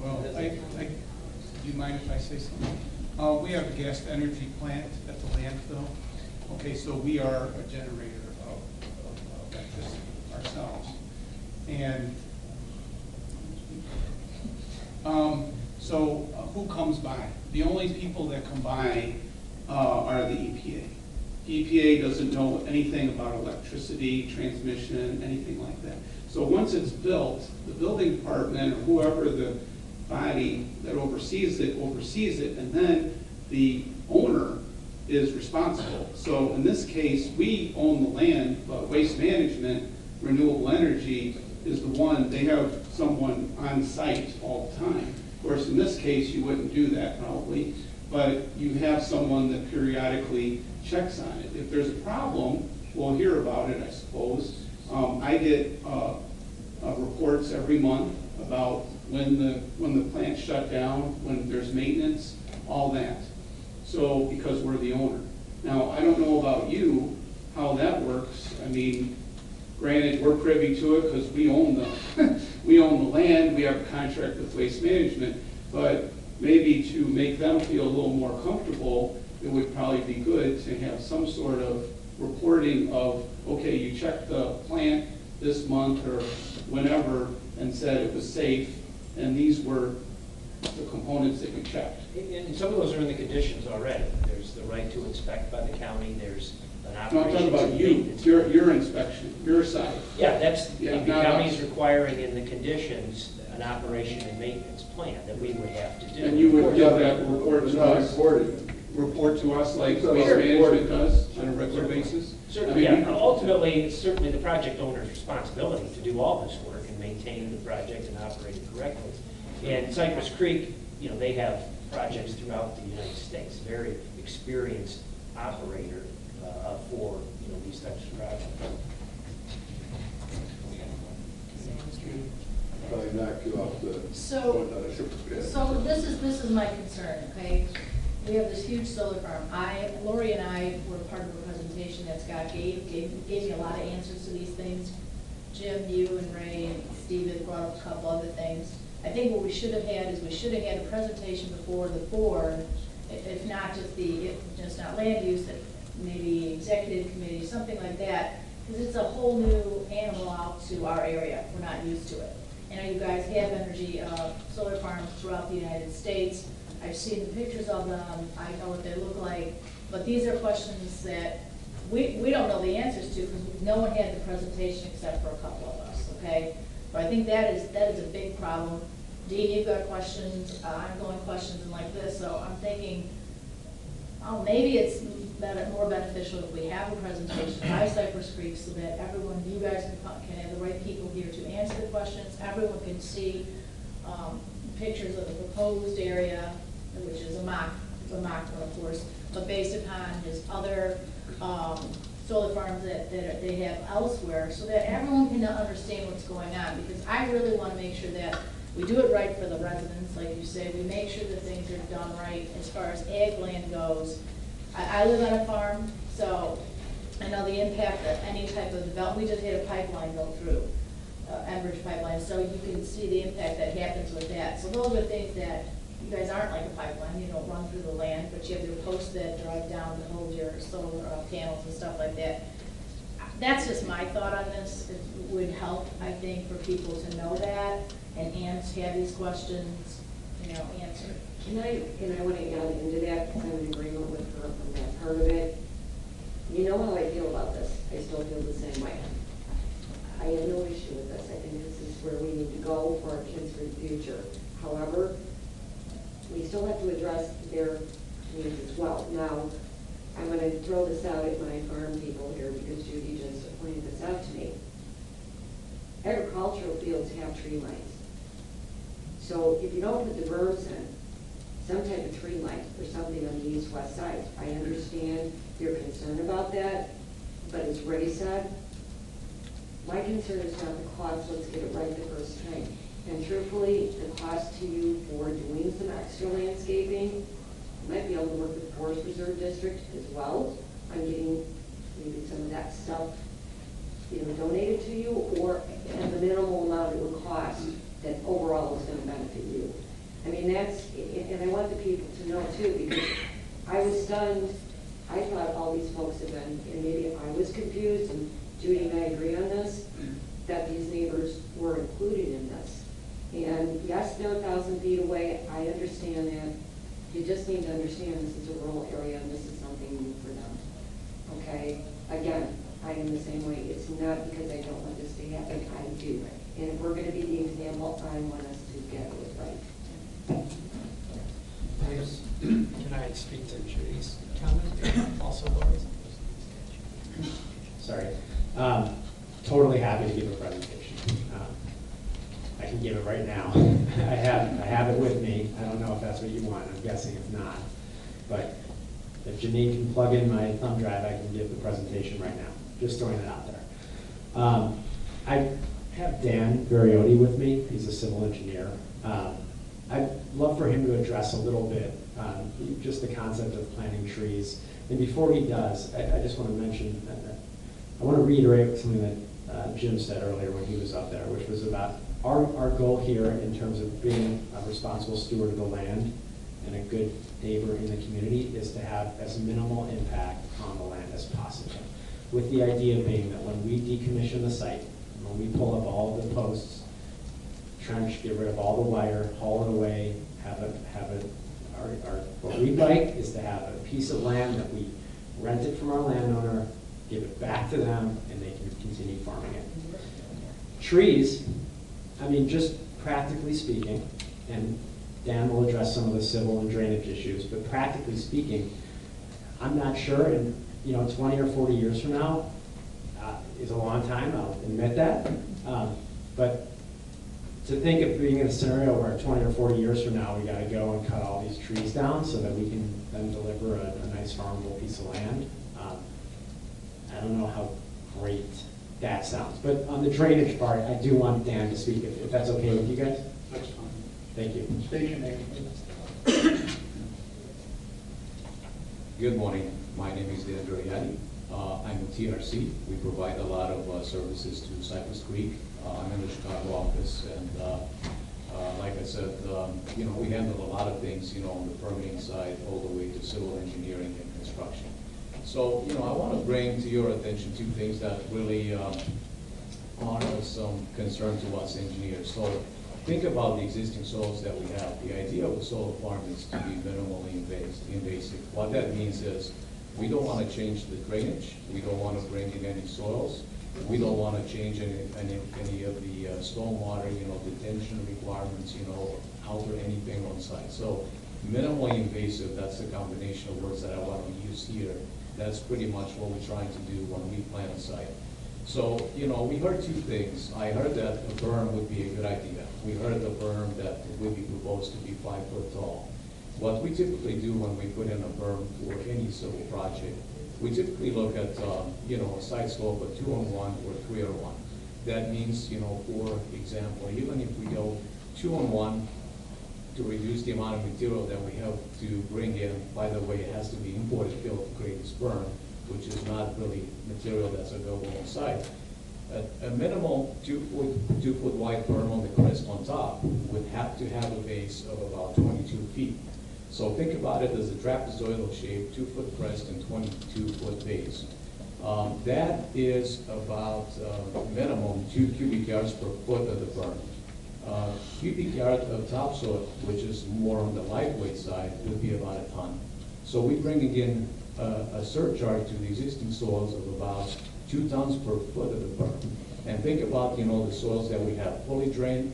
Well, do you mind if I say something? We have a gas to energy plant at the landfill. Okay, so we are a generator of electricity ourselves. And so who comes by? The only people that come by are the EPA. The EPA doesn't know anything about electricity, transmission, anything like that. So once it's built, the building department or whoever the body that oversees it, and then the owner is responsible. So in this case, we own the land, but Waste Management, Renewable Energy is the one, they have someone on site all the time. Of course, in this case, you wouldn't do that probably, but you have someone that periodically checks on it. If there's a problem, we'll hear about it, I suppose. I get reports every month about when the plant shut down, when there's maintenance, all that. So, because we're the owner. Now, I don't know about you, how that works. I mean, granted, we're privy to it because we own the land, we have a contract with Waste Management, but maybe to make them feel a little more comfortable, it would probably be good to have some sort of reporting of, okay, you checked the plant this month or whenever and said it was safe, and these were the components that you checked.
And some of those are in the conditions already. There's the right to inspect by the county. There's an
No, I'm talking
operations
about
and
you,
maintenance.
your inspection, your side.
Yeah, that's,
Yeah,
the
not
county's
us.
requiring in the conditions an operation and maintenance plan that we would have to do.
And you would
Yeah,
give that report
it's
to
not
us,
reported.
report to us like
It's
waste
not
management
reported.
does on a regular basis?
Certainly,
I mean,
yeah, ultimately, it's certainly the project owner's responsibility to do all this work and maintain the project and operate it correctly. And Cypress Creek, you know, they have projects throughout the United States, very experienced operator for, you know, these types of projects.
Probably knock you off the.
So this is my concern, okay? We have this huge solar farm. Lori and I were part of a presentation that Scott gave me a lot of answers to these things. Jim, you and Ray and Steve had brought up a couple other things. I think what we should have had is we should have had a presentation before the board, if not just not land use, that maybe executive committee, something like that, because it's a whole new animal out to our area. We're not used to it. I know you guys have energy solar farms throughout the United States. I've seen the pictures of them. I know what they look like. But these are questions that we don't know the answers to because no one had the presentation except for a couple of us, okay? But I think that is a big problem. Dean, you've got questions, ongoing questions and like this, so I'm thinking, oh, maybe it's more beneficial if we have a presentation by Cypress Creek so that everyone, you guys can have the right people here to answer the questions. Everyone can see pictures of the proposed area, which is a mock one, of course, but based upon his other solar farms that they have elsewhere, so that everyone can understand what's going on. Because I really want to make sure that we do it right for the residents, like you say. We make sure that things are done right as far as ag land goes. I live on a farm, so I know the impact of any type of development. We just had a pipeline go through, Enbridge pipeline, so you can see the impact that happens with that. So those are things that you guys aren't like a pipeline. You don't run through the land, but you have your posts that drive down to hold your solar panels and stuff like that. That's just my thought on this. It would help, I think, for people to know that and have these questions, answered.
And I want to add into that, because I'm in agreement with her on that part of it. You know how I feel about this. I still feel the same way. I have no issue with this. I think this is where we need to go for our kids for the future. However, we still have to address their needs as well. Now, I'm going to throw this out at my farm people here because Judy just pointed this out to me. Agricultural fields have tree lines. So if you don't put the berms in, some type of tree line or something on the east-west side, I understand your concern about that, but as Ray said, my concern is not the cost, let's get it right the first time. And truthfully, the cost to you for doing some extra landscaping, you might be able to work with the Forest Reserve District as well on getting maybe some of that stuff, donated to you, or at the minimal amount it would cost that overall is going to benefit you. I mean, and I want the people to know too, because I was stunned. I thought all these folks had been, and maybe I was confused, and Judy and I agree on this, that these neighbors were included in this. And yes, they're 1,000 feet away. I understand that. You just need to understand this is a rural area and this is something new for them. Okay? Again, I am the same way. It's not because I don't want this to happen. I do. And if we're going to be the example, I want us to get it right.
Can I speak to Judy's comment? Also, Lori's?
Sorry. Totally happy to give a presentation. I can give it right now. I have it with me. I don't know if that's what you want. I'm guessing it's not. But if Janine can plug in my thumb drive, I can give the presentation right now. Just throwing it out there. I have Dan Variotti with me. He's a civil engineer. I'd love for him to address a little bit just the concept of planting trees. And before he does, I just want to mention, I want to reiterate something that Jim said earlier when he was up there, which was about our goal here in terms of being a responsible steward of the land and a good neighbor in the community is to have as minimal impact on the land as possible. With the idea being that when we decommission the site, when we pull up all of the posts, trench, get rid of all the wire, haul it away, what we'd like is to have a piece of land that we rent it from our landowner, give it back to them, and they can continue farming it. Trees, I mean, just practically speaking, and Dan will address some of the civil and drainage issues, but practically speaking, I'm not sure, and 20 or 40 years from now is a long time, I'll admit that. But to think of being in a scenario where 20 or 40 years from now, we got to go and cut all these trees down so that we can then deliver a nice farmable piece of land, I don't know how great that sounds. But on the drainage part, I do want Dan to speak, if that's okay with you guys.
That's fine.
Thank you.
State your name, please.
Good morning. My name is Dan Doriani. I'm with TRC. We provide a lot of services to Cypress Creek. I'm in the Chicago office, and like I said, we handle a lot of things, on the permitting side, all the way to civil engineering and construction. So, I want to bring to your attention two things that really are of some concern to us engineers. So, think about the existing soils that we have. The idea of a solar farm is to be minimally invasive. What that means is we don't want to change the drainage. We don't want to bring in any soils. We don't want to change any of the stormwater, detention requirements, alter anything on site. So minimally invasive, that's the combination of words that I want to use here. That's pretty much what we're trying to do when we plan a site. So, we heard two things. I heard that a berm would be a good idea. We heard the berm that would be proposed to be 5 foot tall. What we typically do when we put in a berm for any civil project, we typically look at, a site slope of 2-on-1 or 3-on-1. That means, for example, even if we go 2-on-1 to reduce the amount of material that we have to bring in, by the way, it has to be imported fill to create this berm, which is not really material that's available on site. A minimal 2 foot wide berm on the crest on top would have to have a base of about 22 feet. So think about it as a trapezoidal shape, 2 foot crest and 22 foot base. That is about minimum 2 cubic yards per foot of the berm. Cubic yard of topsoil, which is more on the lightweight side, would be about a ton. So we bring again a surcharge to the existing soils of about 2 tons per foot of the berm. And think about, the soils that we have fully drained,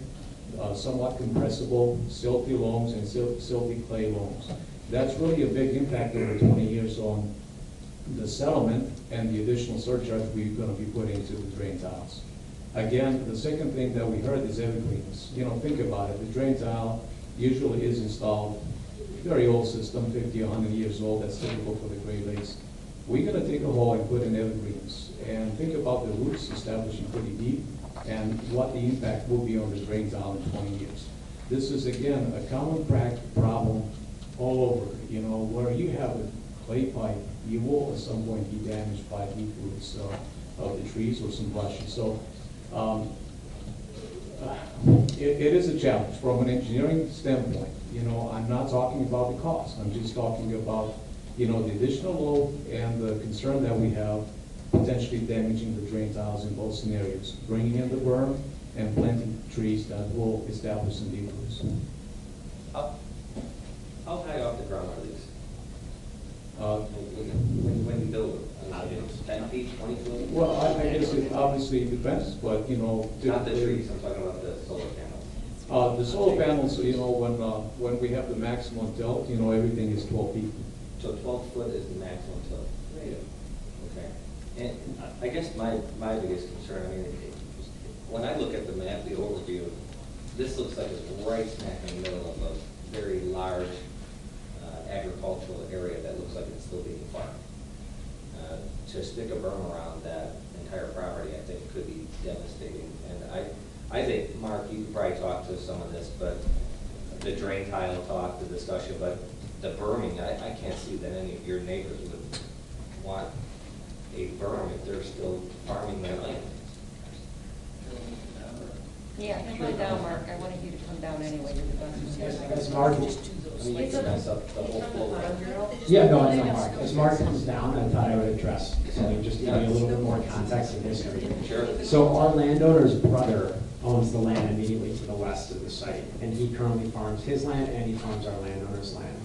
somewhat compressible, silty loams and silty clay loams. That's really a big impact over 20 years on the settlement and the additional surcharge we're going to be putting into the drain tiles. Again, the second thing that we heard is evergreens. Think about it. The drain tile usually is installed, very old system, 50, 100 years old. That's typical for the Great Lakes. We're going to take a hole and put in evergreens. And think about the roots establishing pretty deep and what the impact will be on the drain tile in 20 years. This is, again, a common problem all over. Where you have a clay pipe, you will at some point be damaged by deep roots of the trees or some brushes. So it is a challenge from an engineering standpoint. I'm not talking about the cost. I'm just talking about, the additional load and the concern that we have potentially damaging the drain tiles in both scenarios, bringing in the berm and planting trees that will establish some deep roots.
How high off the ground are these? When you build them? 10 feet, 20 feet?
Well, I guess it obviously depends, but,
Not the trees, I'm talking about the solar panels.
The solar panels, when we have the maximum tilt, everything is 12 feet.
So 12 foot is the maximum tilt? Okay. And I guess my biggest concern, when I look at the map, the overview, this looks like it's right smack in the middle of a very large agricultural area that looks like it's still being farmed. To stick a berm around that entire property, I think could be devastating. And I think, Mark, you could probably talk to some of this, but the drain tile talk, the discussion, but the berming, I can't see that any of your neighbors would want a berm if they're still farming their land.
Yeah, come on down, Mark. I wanted you to come down anyway. You're the best.
As Mark,
Mess up the whole flow.
yeah, no, it's not Mark. As Mark comes down, I thought I would address something just to give you a little bit more context and history.
Sure.
So our landowner's brother owns the land immediately to the west of the site, and he currently farms his land and he farms our landowner's land.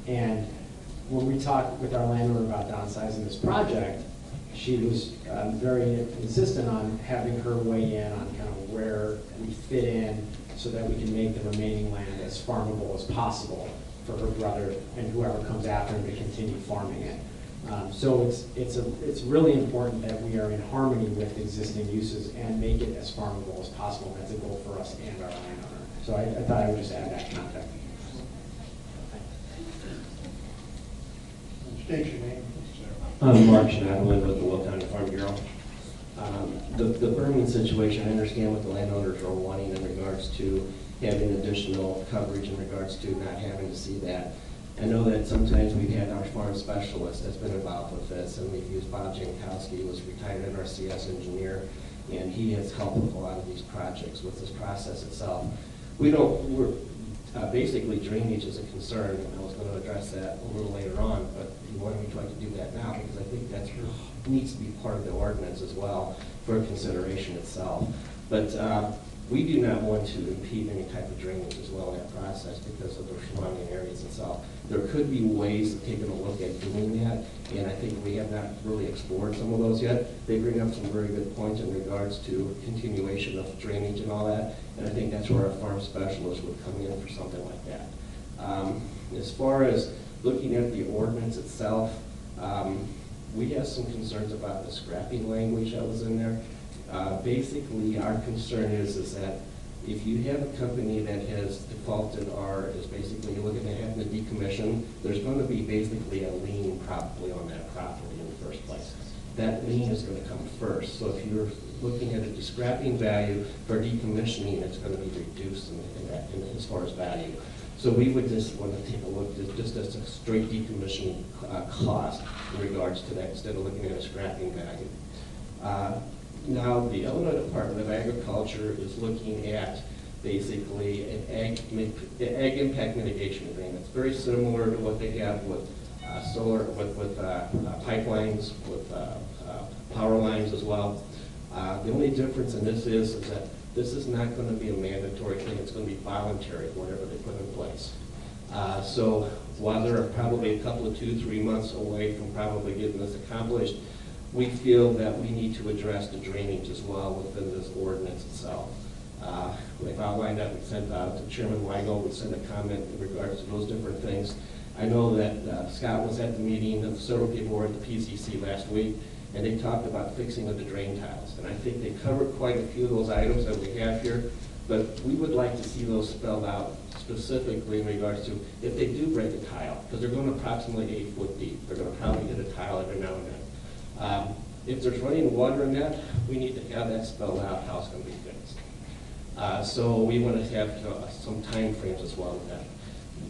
And when we talked with our landowner about downsizing this project, she was very insistent on having her weigh in on kind of where we fit in so that we can make the remaining land as farmable as possible for her brother and whoever comes after him to continue farming it. So it's really important that we are in harmony with existing uses and make it as farmable as possible. That's a goal for us and our landowner. So I thought I would just add that context.
State your name, please, sir.
I'm Mark Schneiderlin with the Will County Farm Bureau. The Berman situation, I understand what the landowners are wanting in regards to having additional coverage in regards to not having to see that. I know that sometimes we've had our farm specialist that's been involved with this, and we've used Bob Jankowski, who was retired NRCS engineer, and he has helped with a lot of these projects with this process itself. Basically drainage is a concern, and I was going to address that a little later on, but you wanted me to try to do that now because I think that needs to be part of the ordinance as well for consideration itself. But we do not want to impede any type of drainage as well in that process because of the surrounding areas itself. There could be ways of taking a look at doing that, and I think we have not really explored some of those yet. They bring up some very good points in regards to continuation of drainage and all that, and I think that's where our farm specialist would come in for something like that. As far as looking at the ordinance itself, we have some concerns about the scrapping language that was in there. Basically, our concern is that if you have a company that has defaulted or is basically looking at having to decommission, there's going to be basically a lien probably on that property in the first place. That lien is going to come first. So if you're looking at a scrapping value for decommissioning, it's going to be reduced as far as value. So we would just want to take a look at just as a straight decommissioning cost in regards to that instead of looking at a scrapping value. Now, the Illinois Department of Agriculture is looking at basically an ag impact mitigation agreement. It's very similar to what they have with solar, with pipelines, with power lines as well. The only difference in this is that this is not going to be a mandatory thing. It's going to be voluntary, whatever they put in place. So while they're probably a couple of 2-3 months away from probably getting this accomplished, we feel that we need to address the drainage as well within this ordinance itself. We've outlined that. We sent out to Chairman Weigel. We sent a comment in regards to those different things. I know that Scott was at the meeting, and several people were at the PCC last week, and they talked about fixing of the drain tiles. And I think they covered quite a few of those items that we have here, but we would like to see those spelled out specifically in regards to if they do break a tile, because they're going approximately 8 foot deep. They're going to probably hit a tile every now and then. If there's running water in that, we need to have that spelled out how it's going to be fixed. So we want to have some time frames as well with that.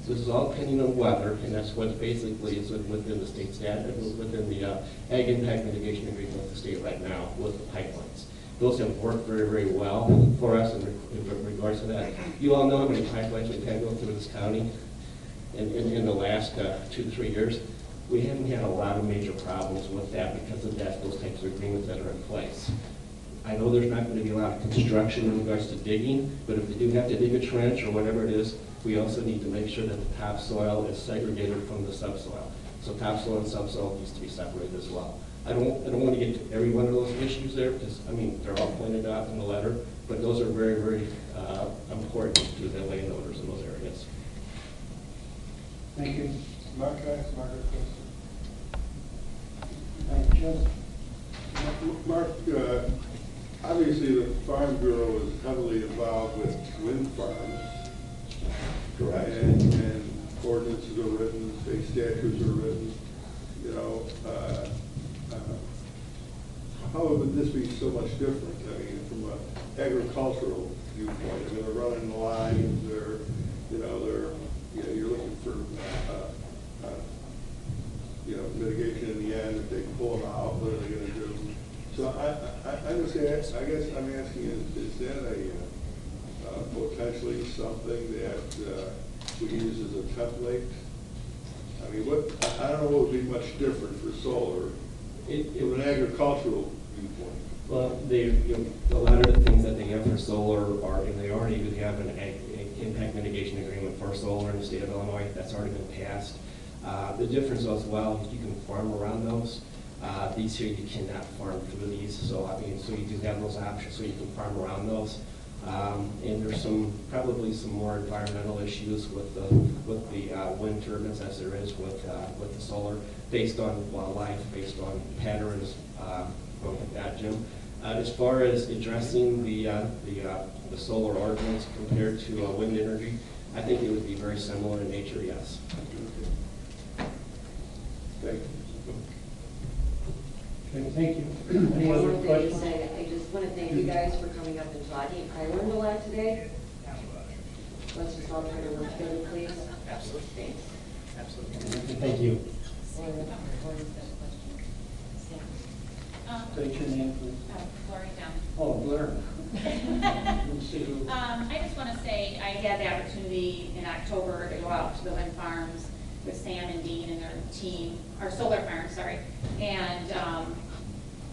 This is all pending on weather, and that's what basically is within the state statute, within the ag impact mitigation agreement with the state right now with the pipelines. Those have worked very, very well for us in regards to that. You all know how many pipelines we've had go through this county in the last 2 to 3 years. We haven't had a lot of major problems with that because of those types of agreements that are in place. I know there's not going to be a lot of construction in regards to digging, but if they do have to dig a trench or whatever it is, we also need to make sure that the topsoil is segregated from the subsoil. So topsoil and subsoil needs to be separated as well. I don't want to get to every one of those issues there because, I mean, they're all pointed out in the letter, but those are very, very important to the landowners in those areas.
Thank you.
Mark, can I ask Margaret a question?
Thank you,
Mark, obviously the Farm Bureau is heavily involved with wind farms.
Correct.
And ordinances are written, state statutes are written, you know. How would this be so much different? I mean, from an agricultural viewpoint, I mean, they're running the lines, you're looking for, mitigation in the end. If they pull them out, what are they going to do? So I understand. I guess I'm asking, is that potentially something that we use as a template? I mean, I don't know what would be much different for solar from an agricultural viewpoint.
Well, a lot of the things that they have for solar and they already do have an impact mitigation agreement for solar in the state of Illinois. That's already been passed. The difference as well is you can farm around those. These here, you cannot farm through these, so I mean, so you do have those options, so you can farm around those. And there's probably some more environmental issues with the wind turbines as there is with the solar, based on wildlife, based on patterns, going like that, Jim. As far as addressing the solar ordinance compared to wind energy, I think it would be very similar in nature, yes.
Thank you.
Okay, thank you. Any
One
other
more thing to
questions?
say, I just want to thank you guys for coming up and talking. I learned a lot today. Let's just all try to work together, please.
Absolutely.
Thanks.
Absolutely.
Thank you.
State your name, please.
Lori Down.
Oh, Blair.
I just want to say I had the opportunity in October to go out to the wind farms with Sam and Dean and their team, or solar farms, sorry. And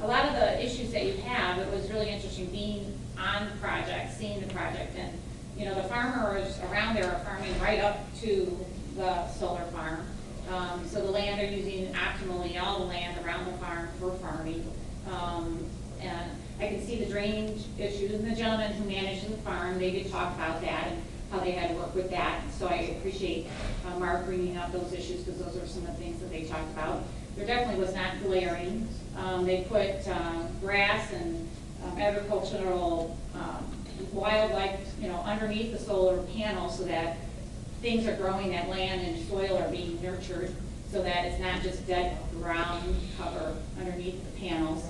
a lot of the issues that you have, it was really interesting being on the project, seeing the project. And, you know, the farmers around there are farming right up to the solar farm. So the land they're using optimally, all the land around the farm for farming. And I can see the drainage issues, and the gentleman who manages the farm, they did talk about that and how they had to work with that. So I appreciate Mark bringing up those issues, because those are some of the things that they talked about. There definitely was not glaring. They put grass and agricultural wildlife, you know, underneath the solar panel, so that things are growing, that land and soil are being nurtured, so that it's not just dead ground cover underneath the panels.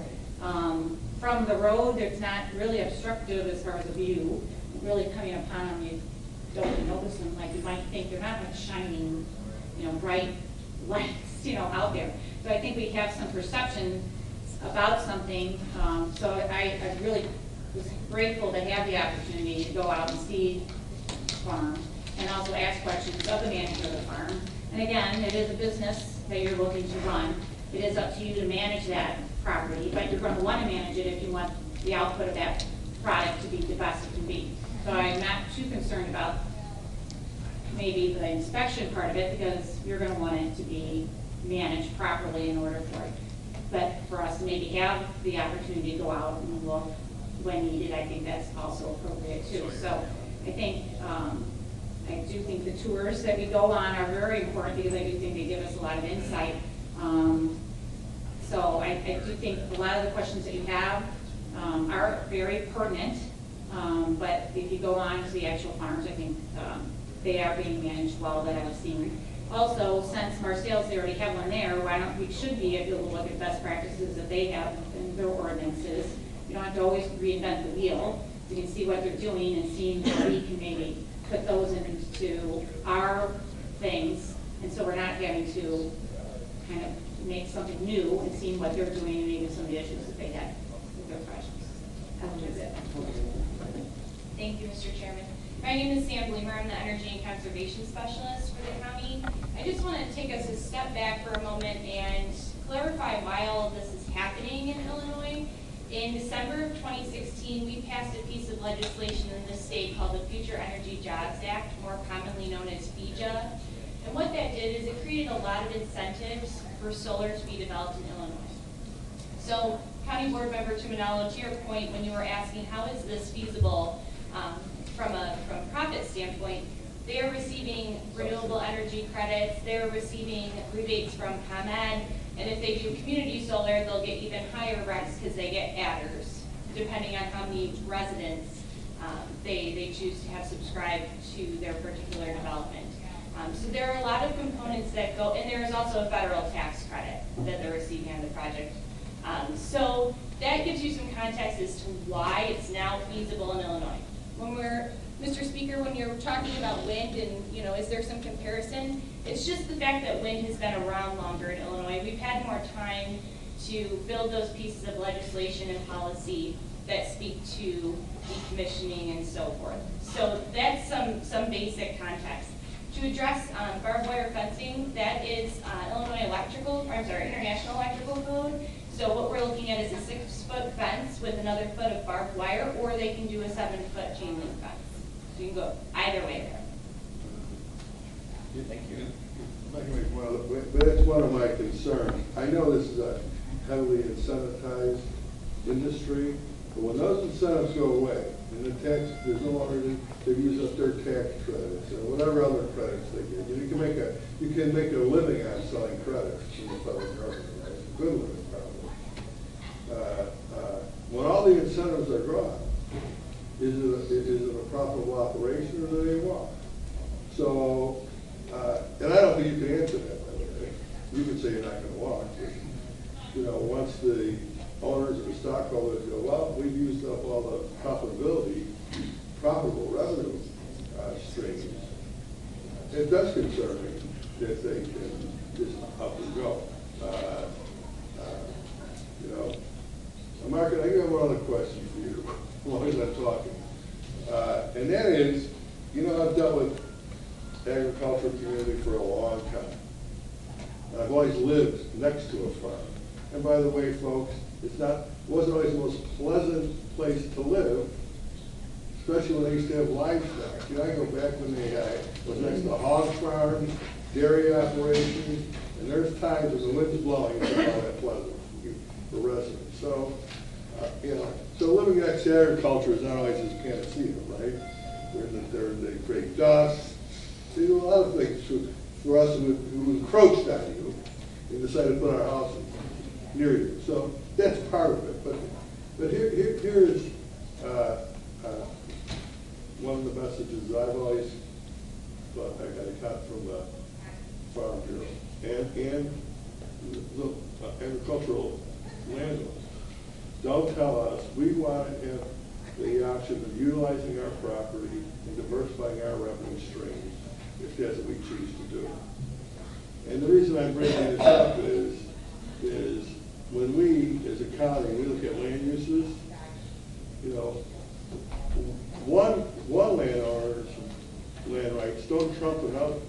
From the road, it's not really obstructive as far as the view. Really coming upon them, you don't notice them like you might think. They're not like shining, you know, bright lights, you know, out there. So I think we have some perception about something. So I really was grateful to have the opportunity to go out and see the farm, and also ask questions of the manager of the farm. And again, it is a business that you're looking to run. It is up to you to manage that property, but you're going to want to manage it if you want the output of that product to be the best it can be. So I'm not too concerned about maybe the inspection part of it, because you're going to want it to be managed properly in order for it. But for us to maybe have the opportunity to go out and look when needed, I think that's also appropriate too. So I think, I do think the tours that we go on are very important, because I do think they give us a lot of insight. So I do think a lot of the questions that you have are very pertinent, but if you go on to the actual farms, I think they are being managed well, that I've seen. Also, since Marseilles, they already have one there, we should be able to look at best practices that they have in their ordinances. You don't have to always reinvent the wheel. You can see what they're doing and seeing how we can maybe put those into our things, and so we're not having to kind of make something new, and seeing what they're doing and maybe some of the issues that they had with their projects. That's it.
Thank you, Mr. Chairman. My name is Sam Bloomer. I'm the Energy and Conservation Specialist for the county. I just want to take us a step back for a moment and clarify why all of this is happening in Illinois. In December of 2016, we passed a piece of legislation in this state called the Future Energy Jobs Act, more commonly known as FEJA. And what that did is it created a lot of incentives for solar to be developed in Illinois. So, County Board Member Tuminello, to your point when you were asking how is this feasible from a profit standpoint, they are receiving renewable energy credits, they're receiving rebates from ComEd, and if they do community solar, they'll get even higher recs because they get adders, depending on how many residents they choose to have subscribed to their particular development. So there are a lot of components that go, and there is also a federal tax credit that they're receiving on the project. So that gives you some context as to why it's now feasible in Illinois. Mr. Speaker, when you're talking about wind and, you know, is there some comparison? It's just the fact that wind has been around longer in Illinois. We've had more time to build those pieces of legislation and policy that speak to decommissioning and so forth. So that's some basic context. To address barbed wire fencing, that is International Electrical Code. So what we're looking at is a 6-foot fence with another foot of barbed wire, or they can do a 7-foot chain link fence. So you can go either way there.
Thank you. Well, but that's one of my concerns. I know this is a heavily incentivized industry. But when those incentives go away, and the tax, there's no longer, they use up their tax credits and whatever other credits they get. You can make a living on selling credits from the federal government, right? It's a good living probably. When all the incentives are gone, is it a profitable operation or do they walk? So, and I don't think you can answer that, by the way. You can say you're not going to walk, but, you know, once the owners or the stockholders go, well, we've used up all the profitable revenue streams, it does concern me that they can just up and go. You know, Mark, I got one other question for you as long as I'm talking. And that is, you know, I've dealt with agricultural community for a long time. And I've always lived next to a farm. And by the way, folks, it wasn't always the most pleasant place to live, especially when they used to have livestock. You know, I go back when they was next to hog farms, dairy operations, and there's times when the wind's blowing, it's not all that pleasant for residents. So, you know, so living next to agriculture is not always this panacea, right? They create dust. They do a lot of things for us who encroached on you and decided to put our houses near you. So that's part of it. But here's one of the messages that I've always thought I got a cut from the Farm Bureau and the agricultural landowners. Don't tell us we want to have the option of utilizing our property and diversifying our revenue streams if that's what we choose to do. And the reason I'm bringing this up is when we, as a county, we look at land uses, you know, one landowner's land rights don't trump another's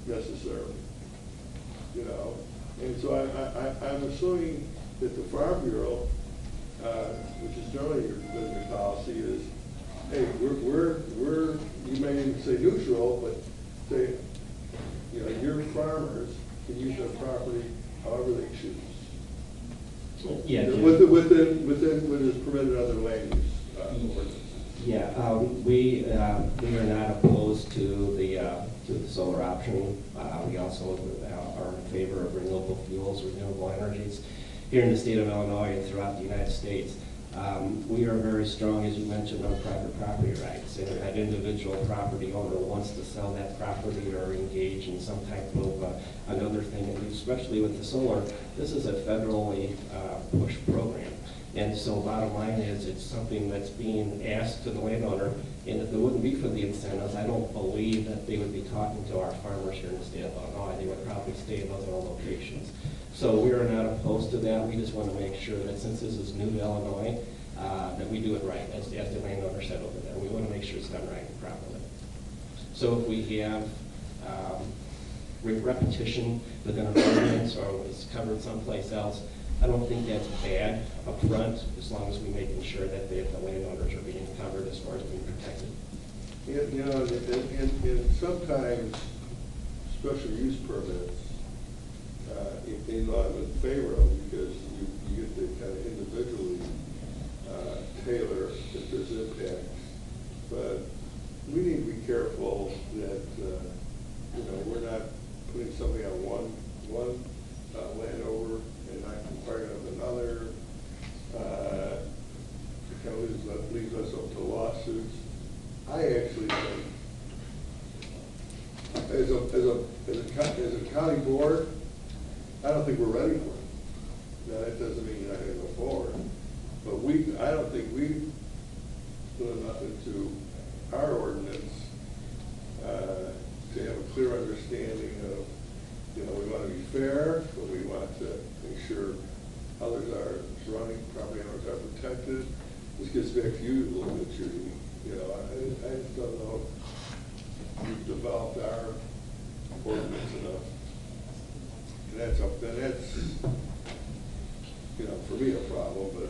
necessarily, you know. And so I'm assuming that the Farm Bureau, which is generally your business policy, is, hey, we're you may even say neutral, but say, you know, your farmers can use their property however they choose.
Yeah,
within what is permitted other land use ordinances.
Yeah, we are not opposed to the solar option. We also are in favor of renewable fuels, renewable energies here in the state of Illinois and throughout the United States. We are very strong, as you mentioned, on private property rights. And if that individual property owner wants to sell that property or engage in some type of another thing, and especially with the solar, this is a federally pushed program. And so bottom line is it's something that's being asked to the landowner, and if it wouldn't be for the incentives, I don't believe that they would be talking to our farmers here in the state of Illinois. They would probably stay in other locations. So we are not opposed to that. We just want to make sure that since this is new to Illinois, that we do it right, as the landowner said over there. We want to make sure it's done right and properly. So if we have repetition within an ordinance or it's covered someplace else, I don't think that's bad up front, as long as we're making sure that the landowners are being covered as far as being protected.
You know, and sometimes special use permits, I'm in favor of, because you get to kind of individually tailor if there's impact. But we need to be careful that you know, we're not putting something on one landowner and not requiring of another. It kind of leaves us up to lawsuits. I actually think, as a county board, I don't think we're ready for it. Now, that doesn't mean you're not going to go forward, but I don't think we've put enough into our ordinance to have a clear understanding of, you know, we want to be fair, but we want to make sure surrounding property owners are protected. This gets back to you a little bit, Judy. You know, I just don't know if we've developed our ordinance enough. And that's you know, for me a problem, but it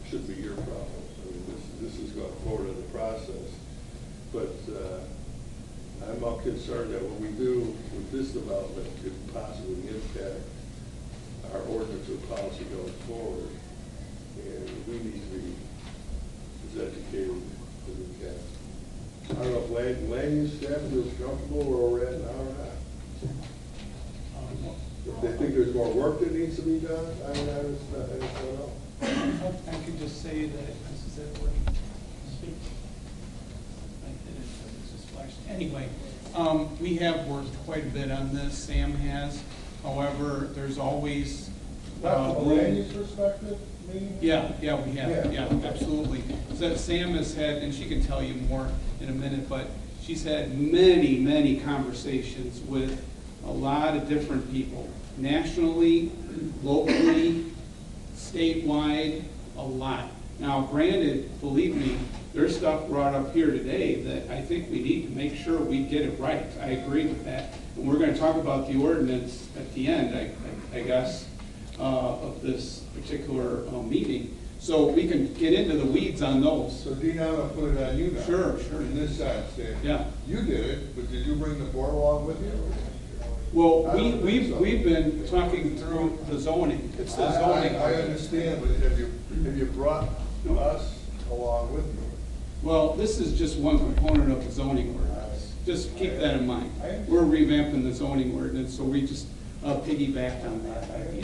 should be your problem. I mean, this is going forward in the process. But I'm all concerned that what we do with this development could possibly impact our ordinance or policy going forward, and we need to be as educated as we can. I don't know if land use staff feels comfortable where we're at now or not. If they think there's more work that needs to be done, I don't know.
I could just say that this is it where speak. I did it, but it's just flashed. Anyway, we have worked quite a bit on this. Sam has. However, there's always
Not from a land use perspective, maybe?
Yeah, we have. Yeah, absolutely. So Sam has had, and she can tell you more in a minute, but she's had many, many conversations with a lot of different people, nationally, locally, statewide, a lot. Now, granted, believe me, there's stuff brought up here today that I think we need to make sure we get it right. I agree with that. And we're going to talk about the ordinance at the end, I guess, of this particular meeting. So we can get into the weeds on those.
So Dean, I'm gonna put it on you now.
Sure.
In this sense,
yeah.
You did it, but did you bring the board along with you?
Well, we've been talking through the zoning. It's the zoning.
I understand, but have you brought us along with you?
Well, this is just one component of the zoning ordinance. Just keep that in mind. We're revamping the zoning ordinance, so we just piggybacked on that idea.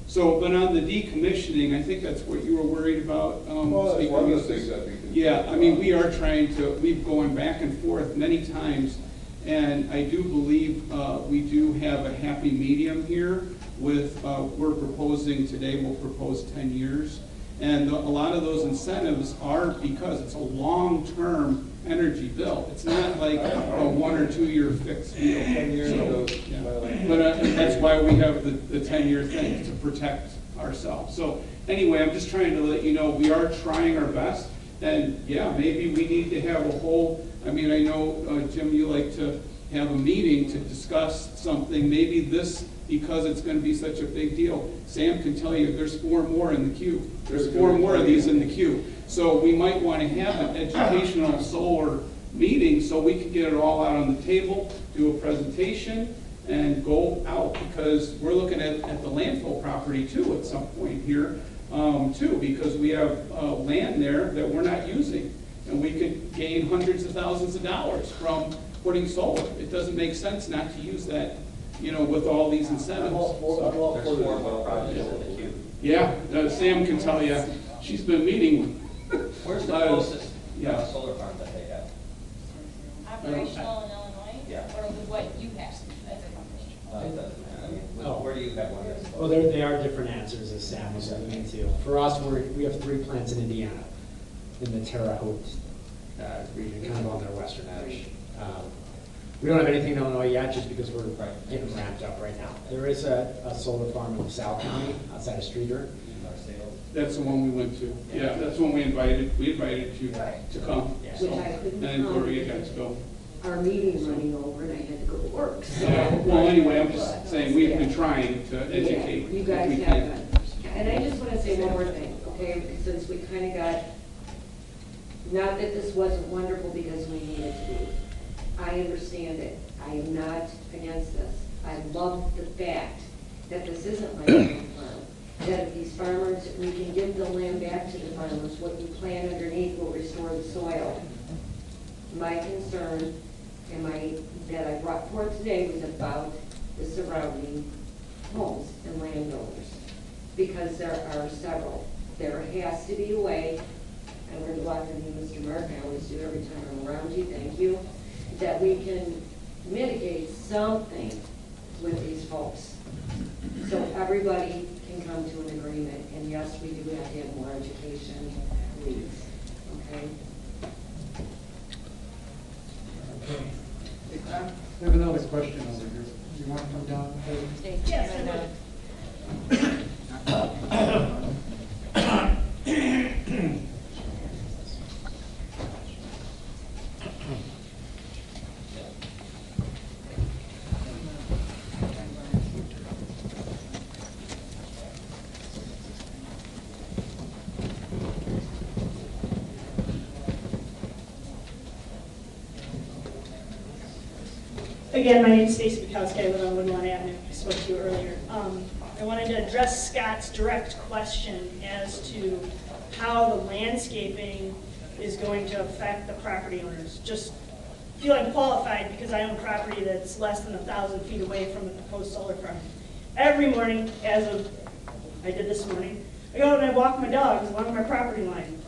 So, but on the decommissioning, I think that's what you were worried about.
Well, that's one of the things I think.
Yeah, I mean, we are trying to, we've gone back and forth many times, and I do believe we do have a happy medium here with, we're proposing today, we'll propose 10 years. And a lot of those incentives are because it's a long-term energy bill. It's not like a 1 or 2 year fixed deal.
10 years ago.
Yeah. But that's why we have the 10-year thing, to protect ourselves. So anyway, I'm just trying to let you know we are trying our best. And yeah, maybe we need to have a whole, I mean, I know, Jim, you like to have a meeting to discuss something. Maybe this, because it's going to be such a big deal. Sam can tell you there's 4 more in the queue. There's 4 more of these in the queue. So we might want to have an educational solar meeting so we can get it all out on the table, do a presentation, and go out, because we're looking at the landfill property too at some point here, too, because we have land there that we're not using. And we could gain hundreds of thousands of dollars from putting solar. It doesn't make sense not to use that, you know, with all these incentives.
There's 4 more projects in the queue.
Yeah, Sam can tell you. She's been meeting.
Where's the closest
yeah.
solar farm that they have?
Operational in Illinois?
Yeah.
Or with what you have? That's a question.
It doesn't matter. I mean, where do you have one that's
Well, they are different answers, as Sam was alluding to. For us, we have 3 plants in Indiana, in the Terre Haute region, kind of on their western edge. We don't have anything in Illinois yet, just because we're getting ramped up right now. There is a solar farm in LaSalle County, outside of Streeter.
That's the one we went to. Yeah, that's the one we invited you to come.
Yeah.
So,
Which I couldn't
and
come
Gloria got
because
to go.
Our meeting's running over and I had to go to work. So.
Yeah. Well, anyway, I'm just saying we've been trying to educate.
Yeah, you guys
if we
have
can.
been. And I just want to say one more thing, okay? Since we kind of got, not that this wasn't wonderful because we needed to be. I understand it. I am not against this. I love the fact that this isn't like a farm. That if these farmers, we can give the land back to the farmers, what you plant underneath will restore the soil. My concern that I brought forth today was about the surrounding homes and landowners, because there are several. There has to be a way, and we're glad to you, Mr. Mark, I always do every time I'm around you, thank you, that we can mitigate something with these folks. So everybody can come to an agreement, and yes, we do have to have more education, please, okay?
Okay. Hey, Tom, I have another question over here. You want to come down?
Yes, I would. Again, my name is Stacy Bukowski. I live on Woodlawn Avenue. I spoke to you earlier. I wanted to address Scott's direct question as to how the landscaping is going to affect the property owners. Just feel I'm qualified because I own property that's less than 1,000 feet away from the proposed solar farm. Every morning, I did this morning, I go and I walk my dogs along my property line.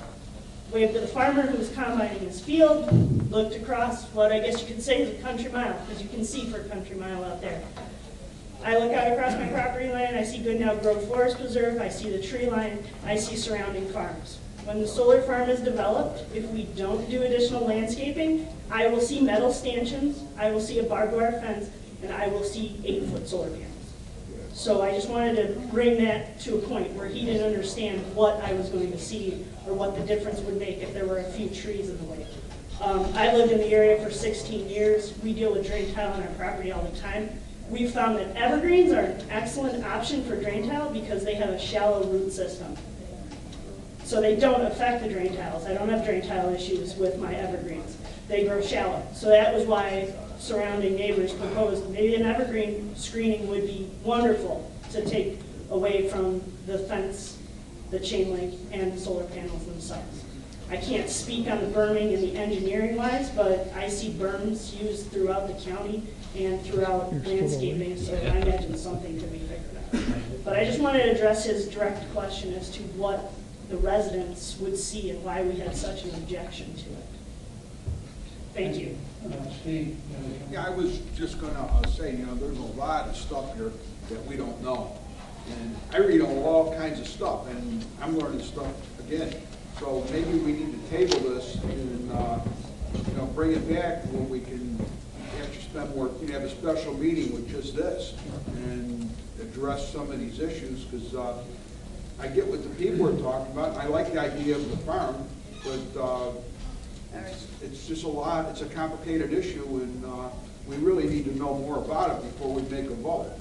Waved to the farmer who was combining his field, looked across what I guess you could say is a country mile, because you can see for a country mile out there. I look out across my property line, I see Goodenow Grove Forest Preserve, I see the tree line, I see surrounding farms. When the solar farm is developed, if we don't do additional landscaping, I will see metal stanchions, I will see a barbed wire fence, and I will see 8-foot solar panels. So I just wanted to bring that to a point where he didn't understand what I was going to see or what the difference would make if there were a few trees in the way. I lived in the area for 16 years. We deal with drain tile on our property all the time. We found that evergreens are an excellent option for drain tile because they have a shallow root system. So they don't affect the drain tiles. I don't have drain tile issues with my evergreens. They grow shallow. So that was why surrounding neighbors proposed maybe an evergreen screening would be wonderful to take away from the fence, the chain link, and the solar panels themselves. I can't speak on the berming and the engineering wise, but I see berms used throughout the county and throughout landscaping, so I imagine something could be figured out. But I just wanted to address his direct question as to what the residents would see and why we had such an objection to it. Thank you.
Steve?
Yeah, I was just gonna say, there's a lot of stuff here that we don't know. And I read all kinds of stuff, and I'm learning stuff again. So maybe we need to table this and, bring it back where we can actually spend more, have a special meeting with just this and address some of these issues, because I get what the people are talking about, and I like the idea of the farm, but it's just a lot, it's a complicated issue, and we really need to know more about it before we make a vote.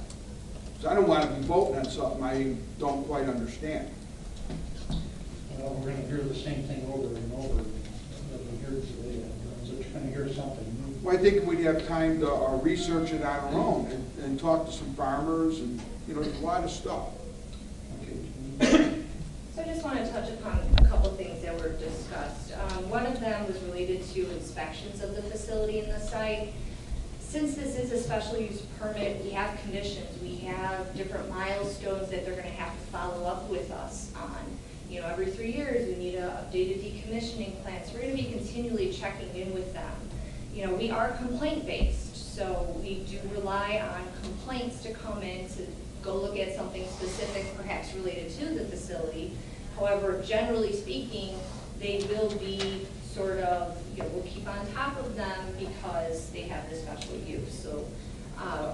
Because I don't want to be voting on something I don't quite understand.
Well, we're going to hear the same thing over and over as we hear today. So you're going to hear something new.
Well, I think we'd have time to research it on our own and talk to some farmers, and there's a lot of stuff.
Okay.
So I just want to touch upon a couple things that were discussed. One of them was related to inspections of the facility and the site. Since this is a special use permit, we have conditions. We have different milestones that they're going to have to follow up with us on. Every 3 years we need an updated decommissioning plan. So we're going to be continually checking in with them. We are complaint based, so we do rely on complaints to come in to go look at something specific, perhaps related to the facility. However, generally speaking, they will be sort of, we'll keep on top of them because they have this special use. So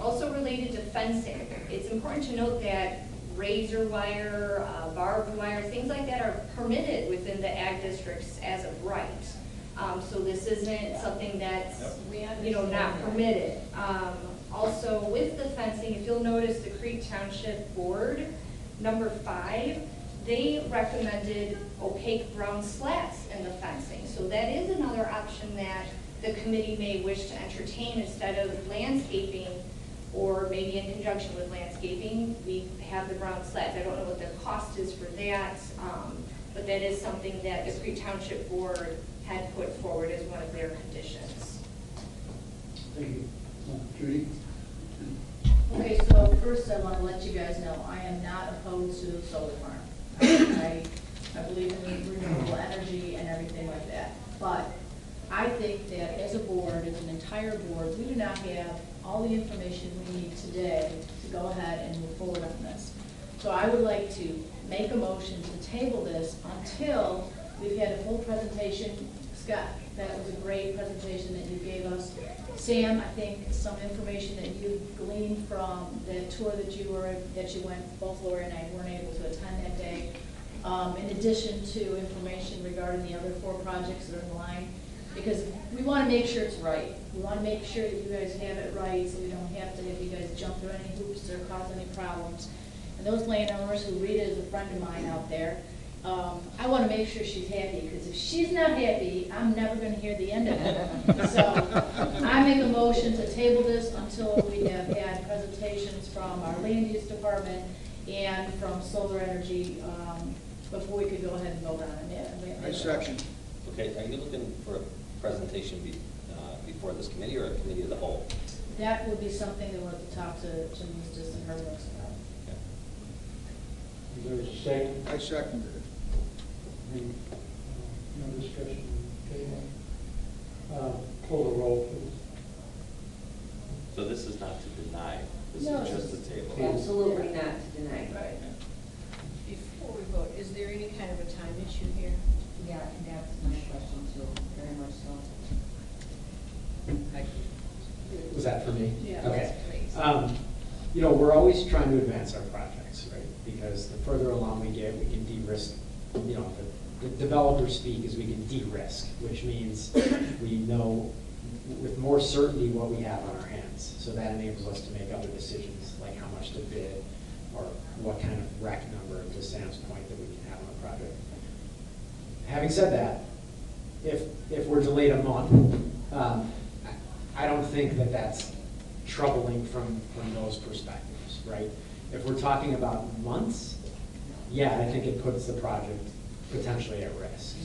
also related to fencing, it's important to note that razor wire, barbed wire, things like that are permitted within the ag districts as of right. So this isn't something that's, not permitted. Also, with the fencing, if you'll notice the Creek Township Board, number 5, they recommended opaque brown slats in the fencing. So that is another option that the committee may wish to entertain instead of landscaping, or maybe in conjunction with landscaping, we have the brown slats. I don't know what the cost is for that, but that is something that the Creek Township Board had put forward as one of their conditions.
Thank you. Judy?
Okay, so first I want to let you guys know, I am not opposed to the solar farm. I believe in renewable energy and everything like that. But I think that as a board, as an entire board, we do not have all the information we need today to go ahead and move forward on this. So I would like to make a motion to table this until we've had a full presentation. Scott, that was a great presentation that you gave us. Sam, I think some information that you gleaned from the tour that you went, both Lori and I weren't able to attend that day. In addition to information regarding the other 4 projects that are in line, because we want to make sure it's right. We want to make sure that you guys have it right, so we don't have to have you guys jump through any hoops or cause any problems. And those landowners who Rita is a friend of mine out there, I want to make sure she's happy, because if she's not happy, I'm never going to hear the end of it. So I make a motion to table this until we have had presentations from our land use department and from solar energy, before we could go ahead and vote on it.
I second.
Okay, are you looking for a presentation before this committee or a committee of the whole?
That would be something that we'll have to talk to Ms. and her folks about.
Is there a second?
I seconded it.
Any, no discussion? Okay. Pull the roll, please.
So this is not to deny, this
No,
is just a table.
Absolutely not to deny.
Right. Before we vote, is there any kind of a time issue here?
Yeah, and that's my question too, very much so.
Was that for me?
Yeah.
Okay.
Yes, please.
You know, we're always trying to advance our projects, right? Because the further along we get, we can de-risk, you know, the developer speak is we can de-risk, which means we know with more certainty what we have on our hands. So that enables us to make other decisions, like how much to bid or what kind of rec number, to Sam's point, that we can have on a project. Having said that, if we're delayed a month, I don't think that that's troubling from those perspectives, right? If we're talking about months, yeah, I think it puts the project potentially at risk.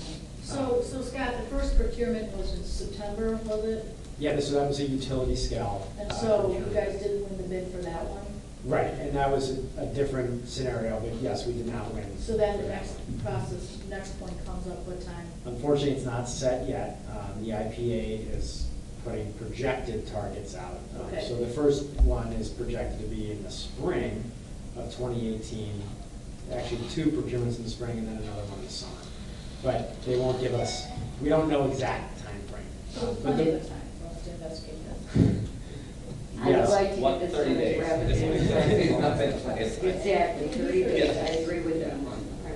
So Scott, the first procurement was in September, was it?
Yeah, so that was a utility scale.
And so you
procurement.
guys didn't win the bid for that one?
Right, and that was a different scenario, but yes, we did not win.
So then the next point comes up what time?
Unfortunately, it's not set yet. The IPA is putting projected targets out.
Okay.
So the first one is projected to be in the spring of 2018. Actually, 2 procurements in the spring and then another one in the summer. But they won't give us, we don't know exact time frame.
So
But
plenty
the-
of time for us to investigate that.
I would
Yes.
like to
What,
get this
30
done as
days?
rapidly as
Nothing.
possible. Exactly, 30 days, I agree with you. I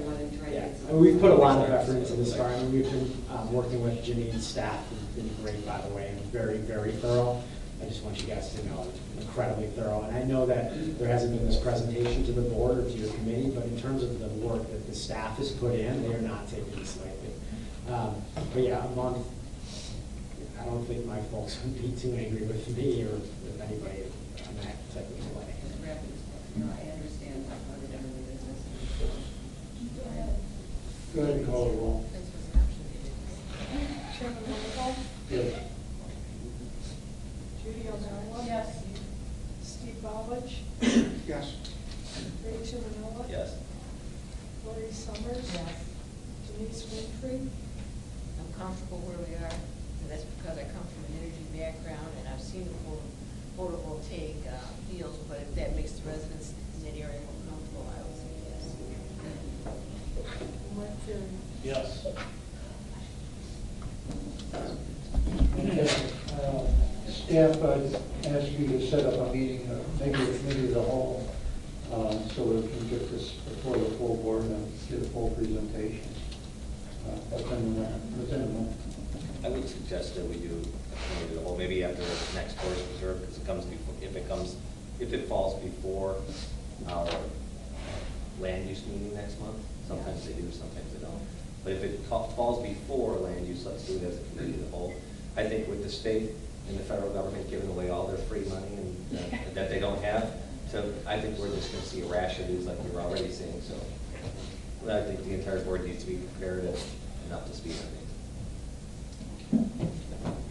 want to try to
Yeah,
get
and
something.
we've put a lot of effort into this far. I mean, we've been working with Janine's staff, who's been great, by the way, and very, very thorough. I just want you guys to know, incredibly thorough. And I know that there hasn't been this presentation to the board or to your committee, but in terms of the work that the staff has put in, they are not taking this lightly. But yeah, a month, I don't think my folks would be too angry with me or with anybody on that type of delay.
No, I understand how to do the business.
Go ahead and call the roll.
Chairman Littlefield,
Yes.
Judy O'Malley.
Yes.
Steve Bowledge,
Yes.
Rachel Manila.
Yes.
Lori Summers.
Yes.
Denise Winfrey.
I'm comfortable where we are, and that's because I come from an energy background, and I've seen the photovoltaic deals, but if that makes the residents in that area more comfortable, I would say yes.
Mike Fury.
Yes.
Okay. Staff, I'd ask you to set up a meeting, maybe a committee of the whole, so we can get this before the full board and get a full presentation within a month.
I would suggest that we do a committee of the whole, maybe after the next Forest Reserve, because it comes before, if it falls before our land use meeting next month, sometimes they do, sometimes they don't. But if it falls before land use, let's do it as a committee of the whole. I think with the state and the federal government giving away all their free money and that they don't have, so I think we're just gonna see a rash of these like you're already seeing, so. I think the entire board needs to be prepared and up to speed on things.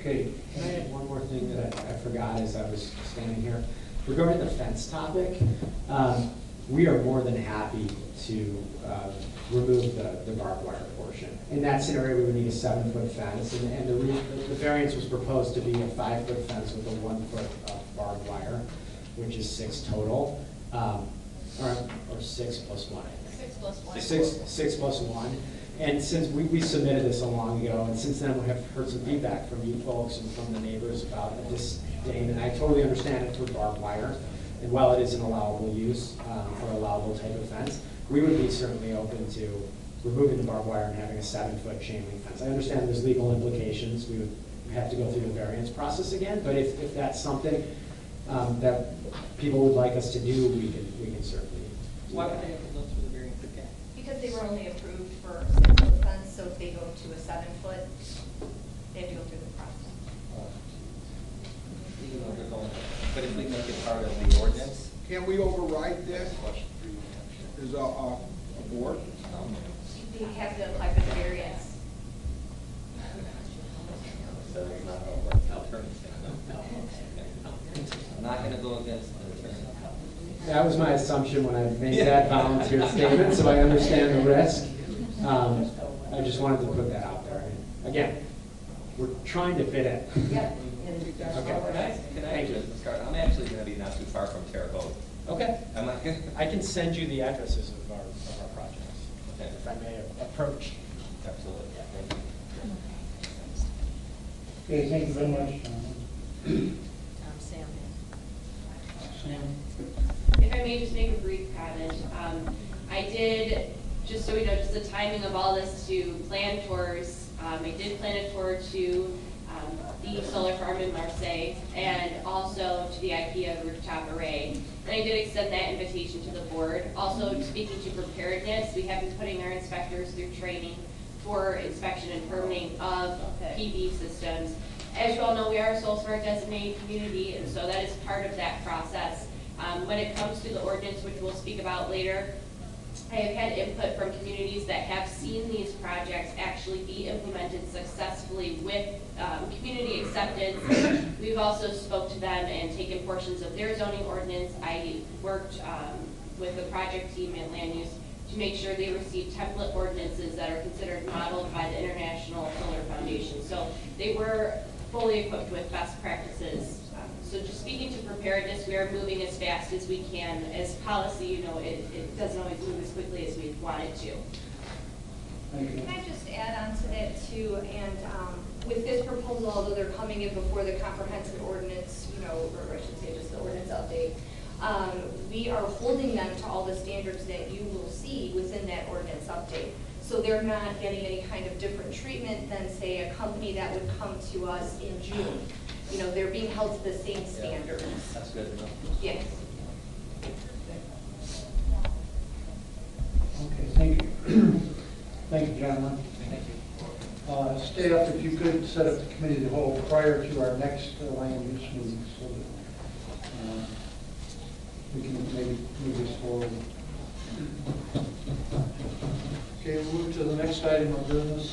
Okay.
Can I add one more thing that I forgot as I was standing here? Regarding the fence topic, we are more than happy to remove the barbed wire portion. In that scenario, we would need a 7-foot fence, and the variance was proposed to be a 5-foot fence with a 1-foot of barbed wire, which is 6 total, or 6 plus 1.
6 plus 1.
6 plus 1. And since we submitted this so long ago, and since then we have heard some feedback from you folks and from the neighbors about a disdain, and I totally understand it for barbed wire. And while it is an allowable use or allowable type of fence, we would be certainly open to removing the barbed wire and having a 7-foot chain link fence. I understand there's legal implications. We would have to go through the variance process again, but if that's something that people would like us to do, we can certainly do
Why
that.
would they have to go through the variance again?
Because they were only approved for a 6-foot fence, so if they go to a 7-foot, they have to go through the process.
But if we make it part of the ordinance,
Can we override that? is a board?
They have to apply for the variance.
So it's not how it works. I'll turn I'm not gonna go against the attorney.
That was my assumption when I made that volunteer statement, so I understand the risk. I just wanted to put that out there. Again, we're trying to fit in.
Yep.
Okay.
Can I just start? I'm actually gonna be not too far from Terre Haute.
Okay.
I'm not gonna.
I can send you the addresses of our projects,
Okay.
if I may approach.
Absolutely, yeah, thank you.
Okay, thank you very much.
Sam.
Sam?
If I may just make a brief comment, I did, just so we know, just the timing of all this to plan tours, I did plan a tour to the solar farm in Marseille and also to the IKEA rooftop array. And I did extend that invitation to the board. Also, speaking to preparedness, we have been putting our inspectors through training for inspection and permitting of PV systems. As you all know, we are a Soul Smart designated community, and so that is part of that process. When it comes to the ordinance, which we'll speak about later, I have had input from communities that have seen these projects actually be implemented successfully with community acceptance. We've also spoke to them and taken portions of their zoning ordinance. I worked with the project team at Land Use to make sure they receive template ordinances that are considered modeled by the International Solar Foundation. So they were fully equipped with best practices. So just speaking to preparedness, we are moving as fast as we can. As policy, you know, it doesn't always move as quickly as we want it to. Can I just add on to that too? And with this proposal, although they're coming in before the comprehensive ordinance, you know, or I should say just the ordinance update, we are holding them to all the standards that you will see within that ordinance update. So they're not getting any kind of different treatment than, say, a company that would come to us in June. You know, they're being held to the same standards.
That's good enough.
Yes.
Okay, thank you. Thank you, gentlemen.
Thank you.
Staff, if you could set up the committee of the whole prior to our next land use meeting, so that we can maybe move this forward. Okay, we'll move to the next item of business.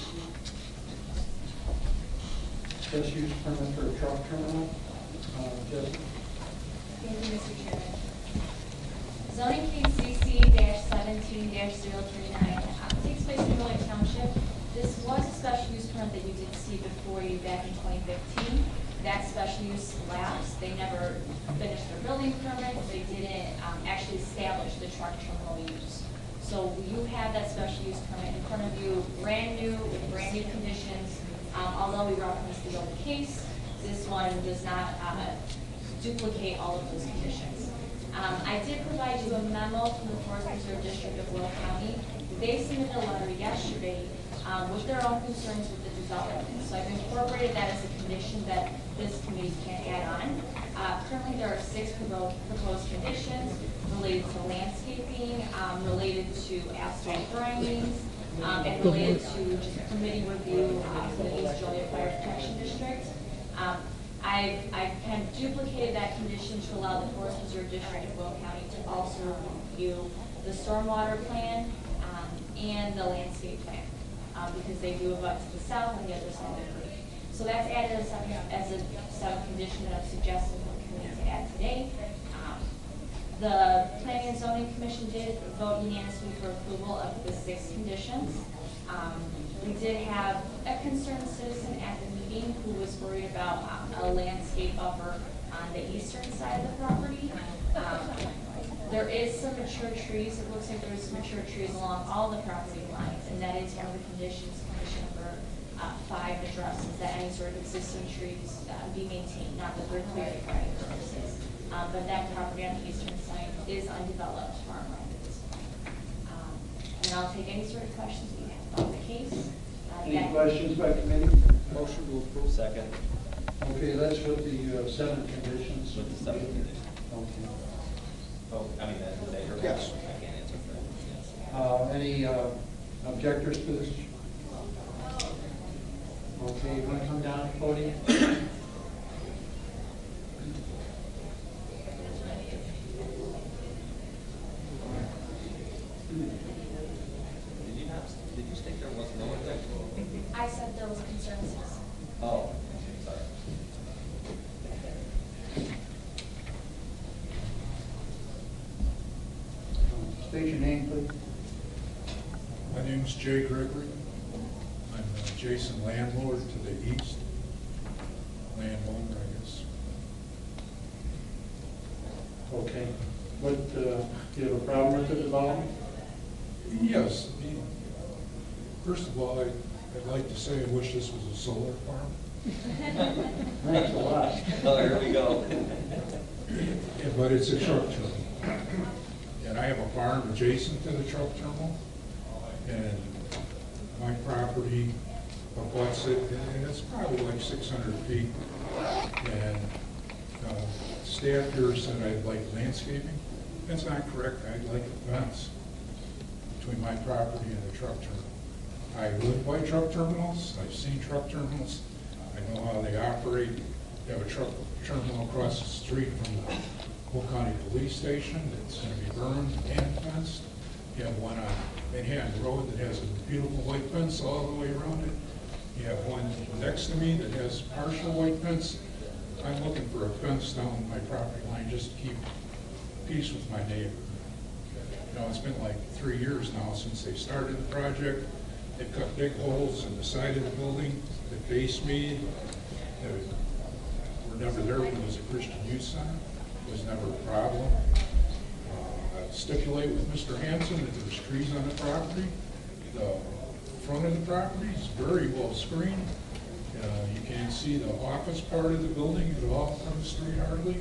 Special use permit for a truck terminal. Jesse?
Thank you, Mr. Chairman. Zoning case CC-17-039 takes place in Joliet Township. This was a special use permit that you did see before you back in 2015. That special use lapsed. They never finished their building permit. They didn't actually establish the truck terminal use. So you have that special use permit in front of you, brand new, with brand new conditions. Although we referenced the old case, this one does not duplicate all of those conditions. I did provide you a memo from the Forest Preserve District of Will County. They submitted a letter yesterday with their own concerns with the development. So I've incorporated that as a condition that this committee can add on. Currently there are 6 proposed conditions related to landscaping, related to asphalt grindings, and related to just committee review for the East Joliet Fire Protection District. I've kind of duplicated that condition to allow the Forest Preserve District of Will County to also review the stormwater plan and the landscape plan, because they do abut to the south and the other side of the creek. So that's added as a sub-condition that I'm suggesting for the committee to add today. The Planning and Zoning Commission did vote unanimously for approval of the 6 conditions. We did have a concerned citizen at the meeting who was worried about a landscape buffer on the eastern side of the property. There is some mature trees. It looks like there's some mature trees along all the property lines, and that is one of the conditions condition number 5 addresses, that any sort of existing trees be maintained, not that they're cleared for any purposes. But that property on the eastern side is undeveloped farmland at this point. And I'll take any sort of questions that you have about the case.
Any questions by committee?
Motion to approve. Second.
Okay, that's with the 7 conditions.
With the 7 conditions.
Okay.
Oh, I mean, that's what they heard.
Yes.
I can't answer for that. Yes.
Any objectors to this? Okay, you want to come down to the podium? State your name, please.
My name is Jay Gregory. I'm adjacent landlord to the east. Landowner, I guess.
Okay. What, do you have a problem with the development?
Yes. First of all, I'd like to say I wish this was a solar farm.
Thanks a lot.
Oh, here we go.
Yeah, but it's a truck terminal. And I have a farm adjacent to the truck terminal. And my property abuts it, and it's probably like 600 feet. And staff here said I'd like landscaping. That's not correct. I'd like a fence between my property and the truck terminal. I live by truck terminals. I've seen truck terminals. I know how they operate. You have a truck terminal across the street from the Will County Police Station that's going to be burned and fenced. You have one on Manhatten Road that has a beautiful white fence all the way around it. You have one next to me that has partial white fence. I'm looking for a fence down my property line just to keep peace with my neighbor. You know, it's been like 3 years now since they started the project. They cut big holes in the side of the building that face me. They were never there when it was a Christian youth center. It was never a problem. I stipulate with Mr. Hanson that there's trees on the property. The front of the property is very well screened. You can't see the office part of the building at all from the street hardly,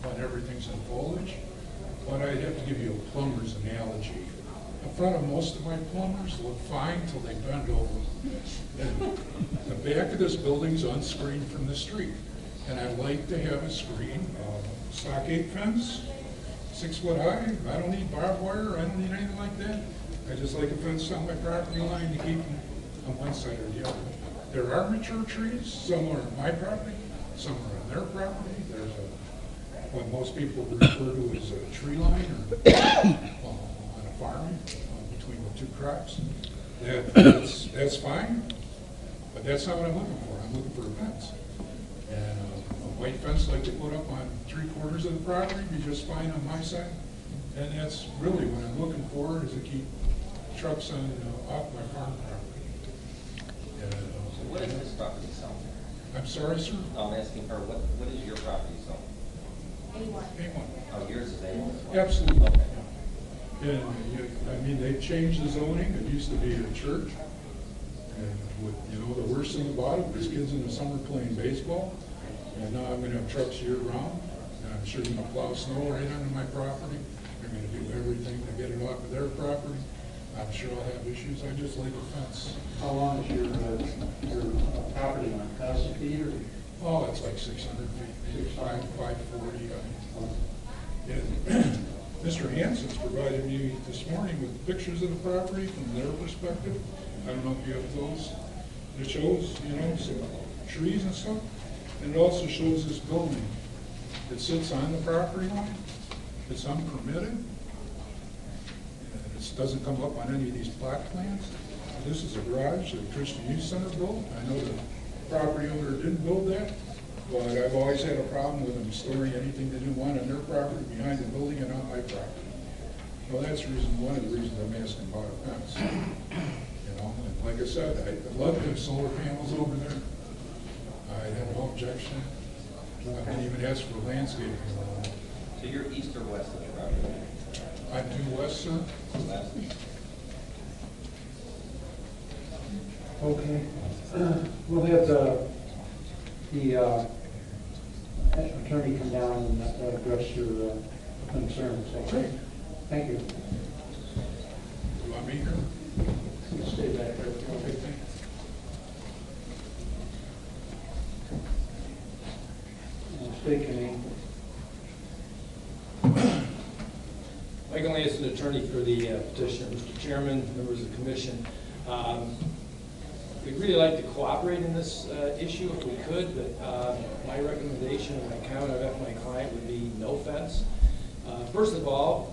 but everything's in foliage. But I'd have to give you a plumber's analogy. The front of most of my plumbers look fine until they bend over. And the back of this building's unscreened from the street. And I'd like to have a screen, stockade fence, 6 foot high. I don't need barbed wire. I don't need anything like that. I just like a fence on my property line to keep them on one side or the other. There are mature trees. Some are on my property, some are on their property. There's what most people refer to as a tree line or on a farm between the two crops. That's fine, but that's not what I'm looking for. I'm looking for a fence. And a white fence like they put up on 3/4 of the property would be just fine on my side. And that's really what I'm looking for, is to keep trucks off my farm property.
So what is this property zone?
I'm sorry, sir?
I'm asking her, what is your property zone?
A1.
A1.
Oh, yours is A1 as well?
Absolutely.
Okay.
And I mean, they've changed the zoning. It used to be a church. And with, the worst thing about it was kids in the summer playing baseball. And now I'm going to have trucks year round. And I'm sure going to plow snow right onto my property. They're going to do everything to get it off of their property. I'm sure I'll have issues. I just like a fence.
How long is your property line? 1,000 feet or?
Oh, it's like 600 feet, 540. Yeah. Mr. Hanson's provided me this morning with pictures of the property from their perspective. I don't know if you have those. It shows, some trees and stuff. And it also shows this building that sits on the property line. It's unpermitted. It doesn't come up on any of these plot plans. This is a garage that Christian Youth Center built. I know the property owner didn't build that, but I've always had a problem with them storing anything they didn't want on their property behind the building and on my property. Well, that's one of the reasons I'm asking about a fence. And like I said, I'd love to have solar panels over there. I have no objection. I can even ask for landscaping.
So you're east or west of the property?
I'm due west, sir.
West.
Okay. We'll have the attorney come down and address your concerns. Okay. Thank you.
Do you want me here?
Stay back there.
Okay, thank you.
State your name.
Michael Lanston, attorney for the petitioner. Mr. Chairman, members of the commission. We'd really like to cooperate in this issue if we could, but my recommendation and my comment of my client would be no fence. First of all,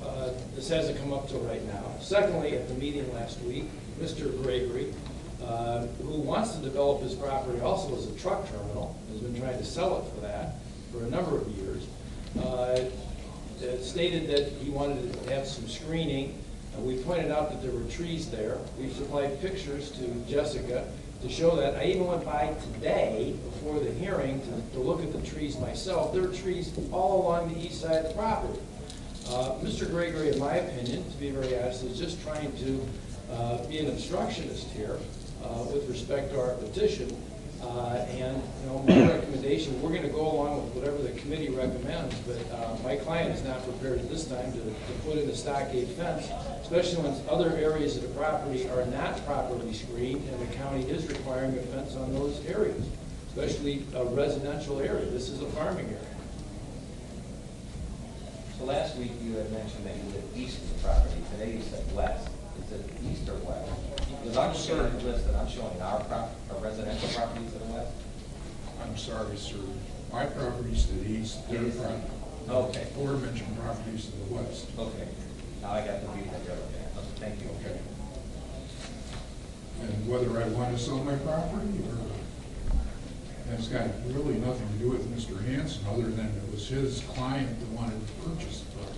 this hasn't come up till right now. Secondly, at the meeting last week, Mr. Gregory, who wants to develop his property also as a truck terminal, has been trying to sell it for that for a number of years, stated that he wanted to have some screening We pointed out that there were trees there. We supplied pictures to Jessica to show that. I even went by today before the hearing to look at the trees myself. There are trees all along the east side of the property. Mr. Gregory, in my opinion, to be very honest, is just trying to be an obstructionist here with respect to our petition. And my recommendation, we're going to go along with whatever the committee recommends, but my client is not prepared at this time to put in a stockade fence, especially when other areas of the property are not properly screened, and the county is requiring a fence on those areas, especially a residential area. This is a farming area.
So last week you had mentioned that you lived east of the property. Today you said west. Is it east or west? Because I'm sure on the list that I'm showing our residential properties to the west.
I'm sorry, sir. My property's to the east, their property.
Okay.
Aforementioned properties to the west.
Okay. Now I got the view that you're looking at. Okay, thank you.
Okay. And whether I want to sell my property or, that's got really nothing to do with Mr. Hanson, other than it was his client that wanted to purchase the property.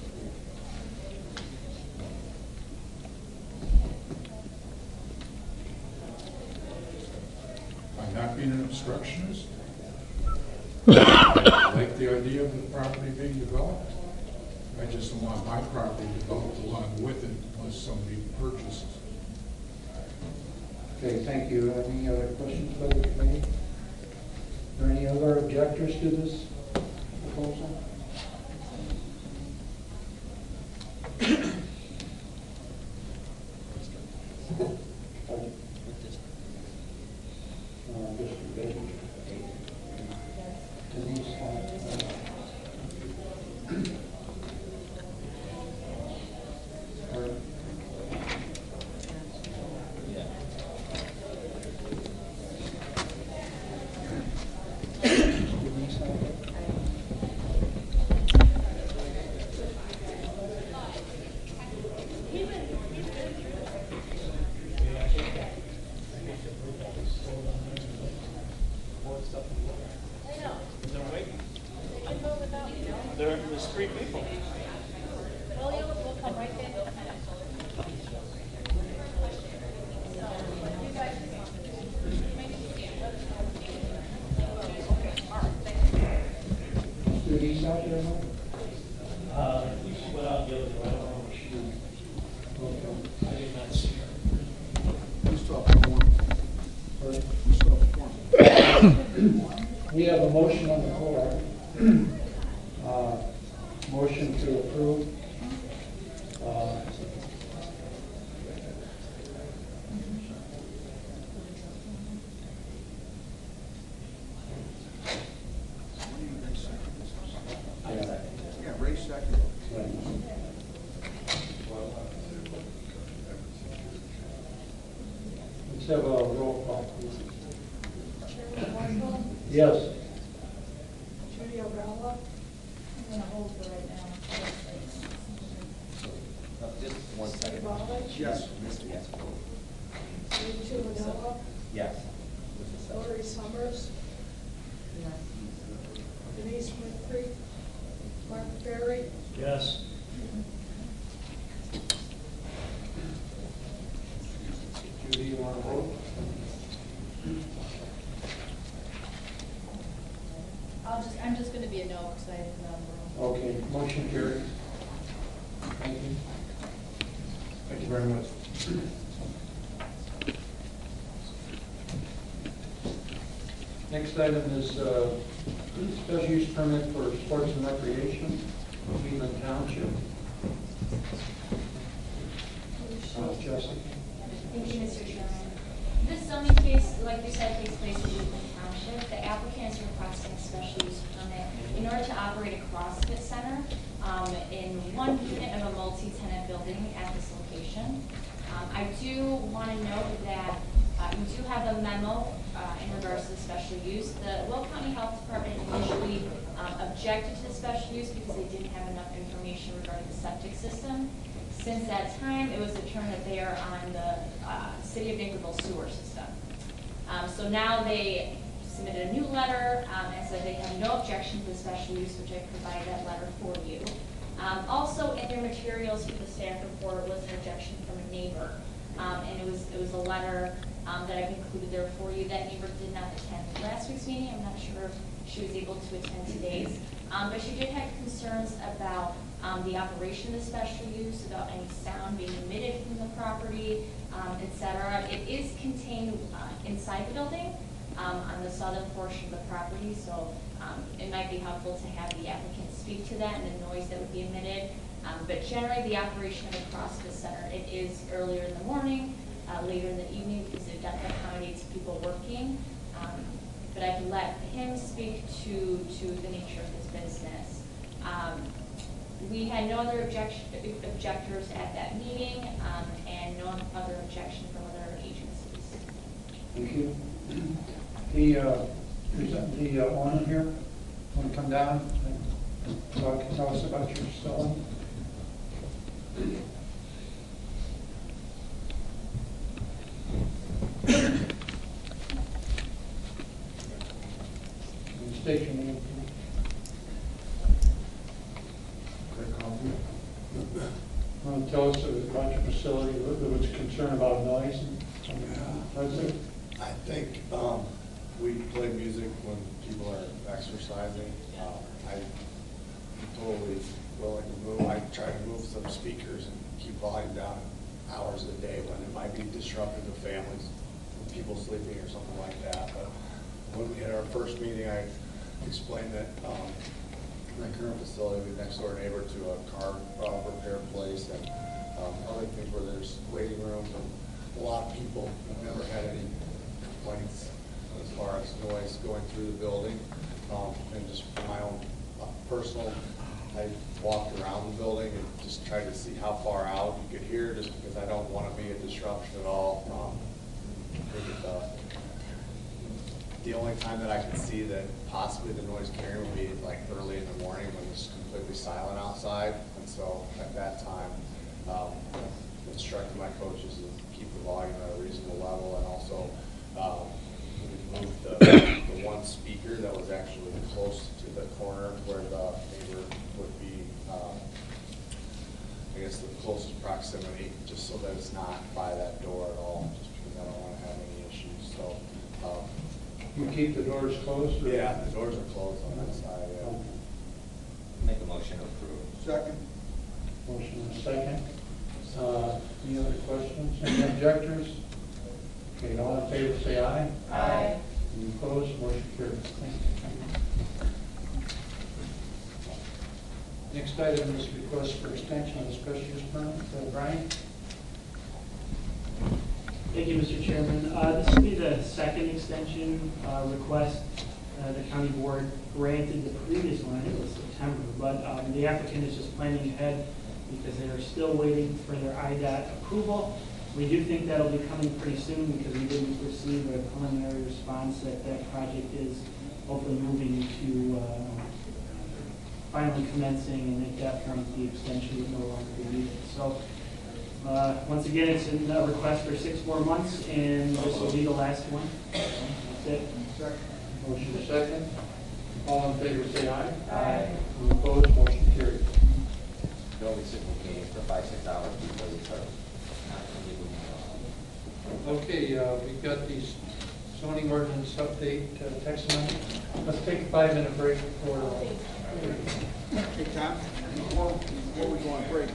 I'm not being an obstructionist. I like the idea of the property being developed. I just don't want my property developed along with it unless somebody purchases.
Okay, thank you. Any other questions by the committee? Are there any other objectors to this proposal?
There's three people.
We'll come right in.
Do these out there now?
You went out the other way. I don't know what she did.
Okay.
I did not see her.
You still have one.
Sorry?
You still have one.
We have a motion on the floor. Motion to approve.
Yeah, Ray second.
Let's have a roll call, please. Yes.
Judy O'Brella. I'm going to hold for right now.
Just 1 second.
Yes.
Yes.
Steve Chilvanella.
Yes.
Lori Summers. Denise McCree. Mark Berry.
Yes.
Judy, you want to vote?
I'm just going to be a no because I have no room.
Okay, motion carried. Thank you.
Thank you very much.
Next item is special use permit for sports and recreation, Cleveland Township. Jesse.
Thank you, Mr. Chairman. This zoning case, like you said, takes place in Cleveland Township. The applicant is requesting a special use permit in order to operate a CrossFit center in one unit of a multi-tenant building at this location. I do want to note that you do have a memo in regards to the special use. The Will County Health Department initially objected to the special use because they didn't have enough information regarding the septic system. Since that time, it was determined that they are on the City of Naperville sewer system. So now they submitted a new letter and said they have no objection to the special use, which I provided that letter for you. Also, in your materials for the staff report was an objection from a neighbor. And it was a letter that I've included there for you. That neighbor did not attend last week's meeting. I'm not sure if she was able to attend today's. But she did have concerns about the operation of the special use, about any sound being emitted from the property, etc. It is contained inside the building on the southern portion of the property, so it might be helpful to have the applicant speak to that and the noise that would be emitted. But generally, the operation of the CrossFit Center, it is earlier in the morning, later in the evening, because it definitely accommodates people working. But I can let him speak to the nature of his business. We had no other objectors at that meeting, and no other objection from other agencies.
Thank you. The owner here, want to come down and tell us about your selling? State your name. Want to tell us about your facility? There was concern about noise.
I think we play music when people are exercising. I'm totally willing to move. I try to move some speakers and keep volume down hours a day when it might be disruptive to families, people sleeping or something like that. But when we had our first meeting, I explained that my current facility, we're next door neighbor to a car repair place and other things where there's waiting rooms and a lot of people. I've never had any complaints as far as noise going through the building. And just for my own personal, I walked around the building and just tried to see how far out you could hear, just because I don't want to be a disruption at all. The only time that I could see that possibly the noise carrying would be like early in the morning when it's completely silent outside. And so at that time, instructed my coaches to keep the volume at a reasonable level, and also we moved the one speaker that was actually close to the corner where the neighbor would be, I guess, the closest proximity, just so that it's not by that door at all, just because I don't want to have any issues. So.
You keep the doors closed? Or?
Yeah, the doors are closed on that side, yeah.
Make a motion to approve.
Second.
Motion and a second. Any other questions? Any objectors? Okay, all in favor say aye.
Aye.
Any opposed? Motion carries. Thank you. Next item is request for extension of the special use permit. Brian?
Thank you, Mr. Chairman. This will be the second extension request. The county board granted the previous one, I think it was September, but the applicant is just planning ahead because they are still waiting for their IDOT approval. We do think that'll be coming pretty soon because we didn't receive a preliminary response that that project is hopefully moving to finally commencing, and at that point the extension would no longer be needed. So once again, it's a request for 6 more months, and this will be the last one. That's it.
Second. Motion second. All in favor say aye.
Aye.
Any opposed? Motion carries.
The only signal meeting for 5-6 hours because it's not illegal.
Okay, we've got these zoning ordinance update text amendment. Let's take a 5-minute break for.
Hey, Tom, before we go on break,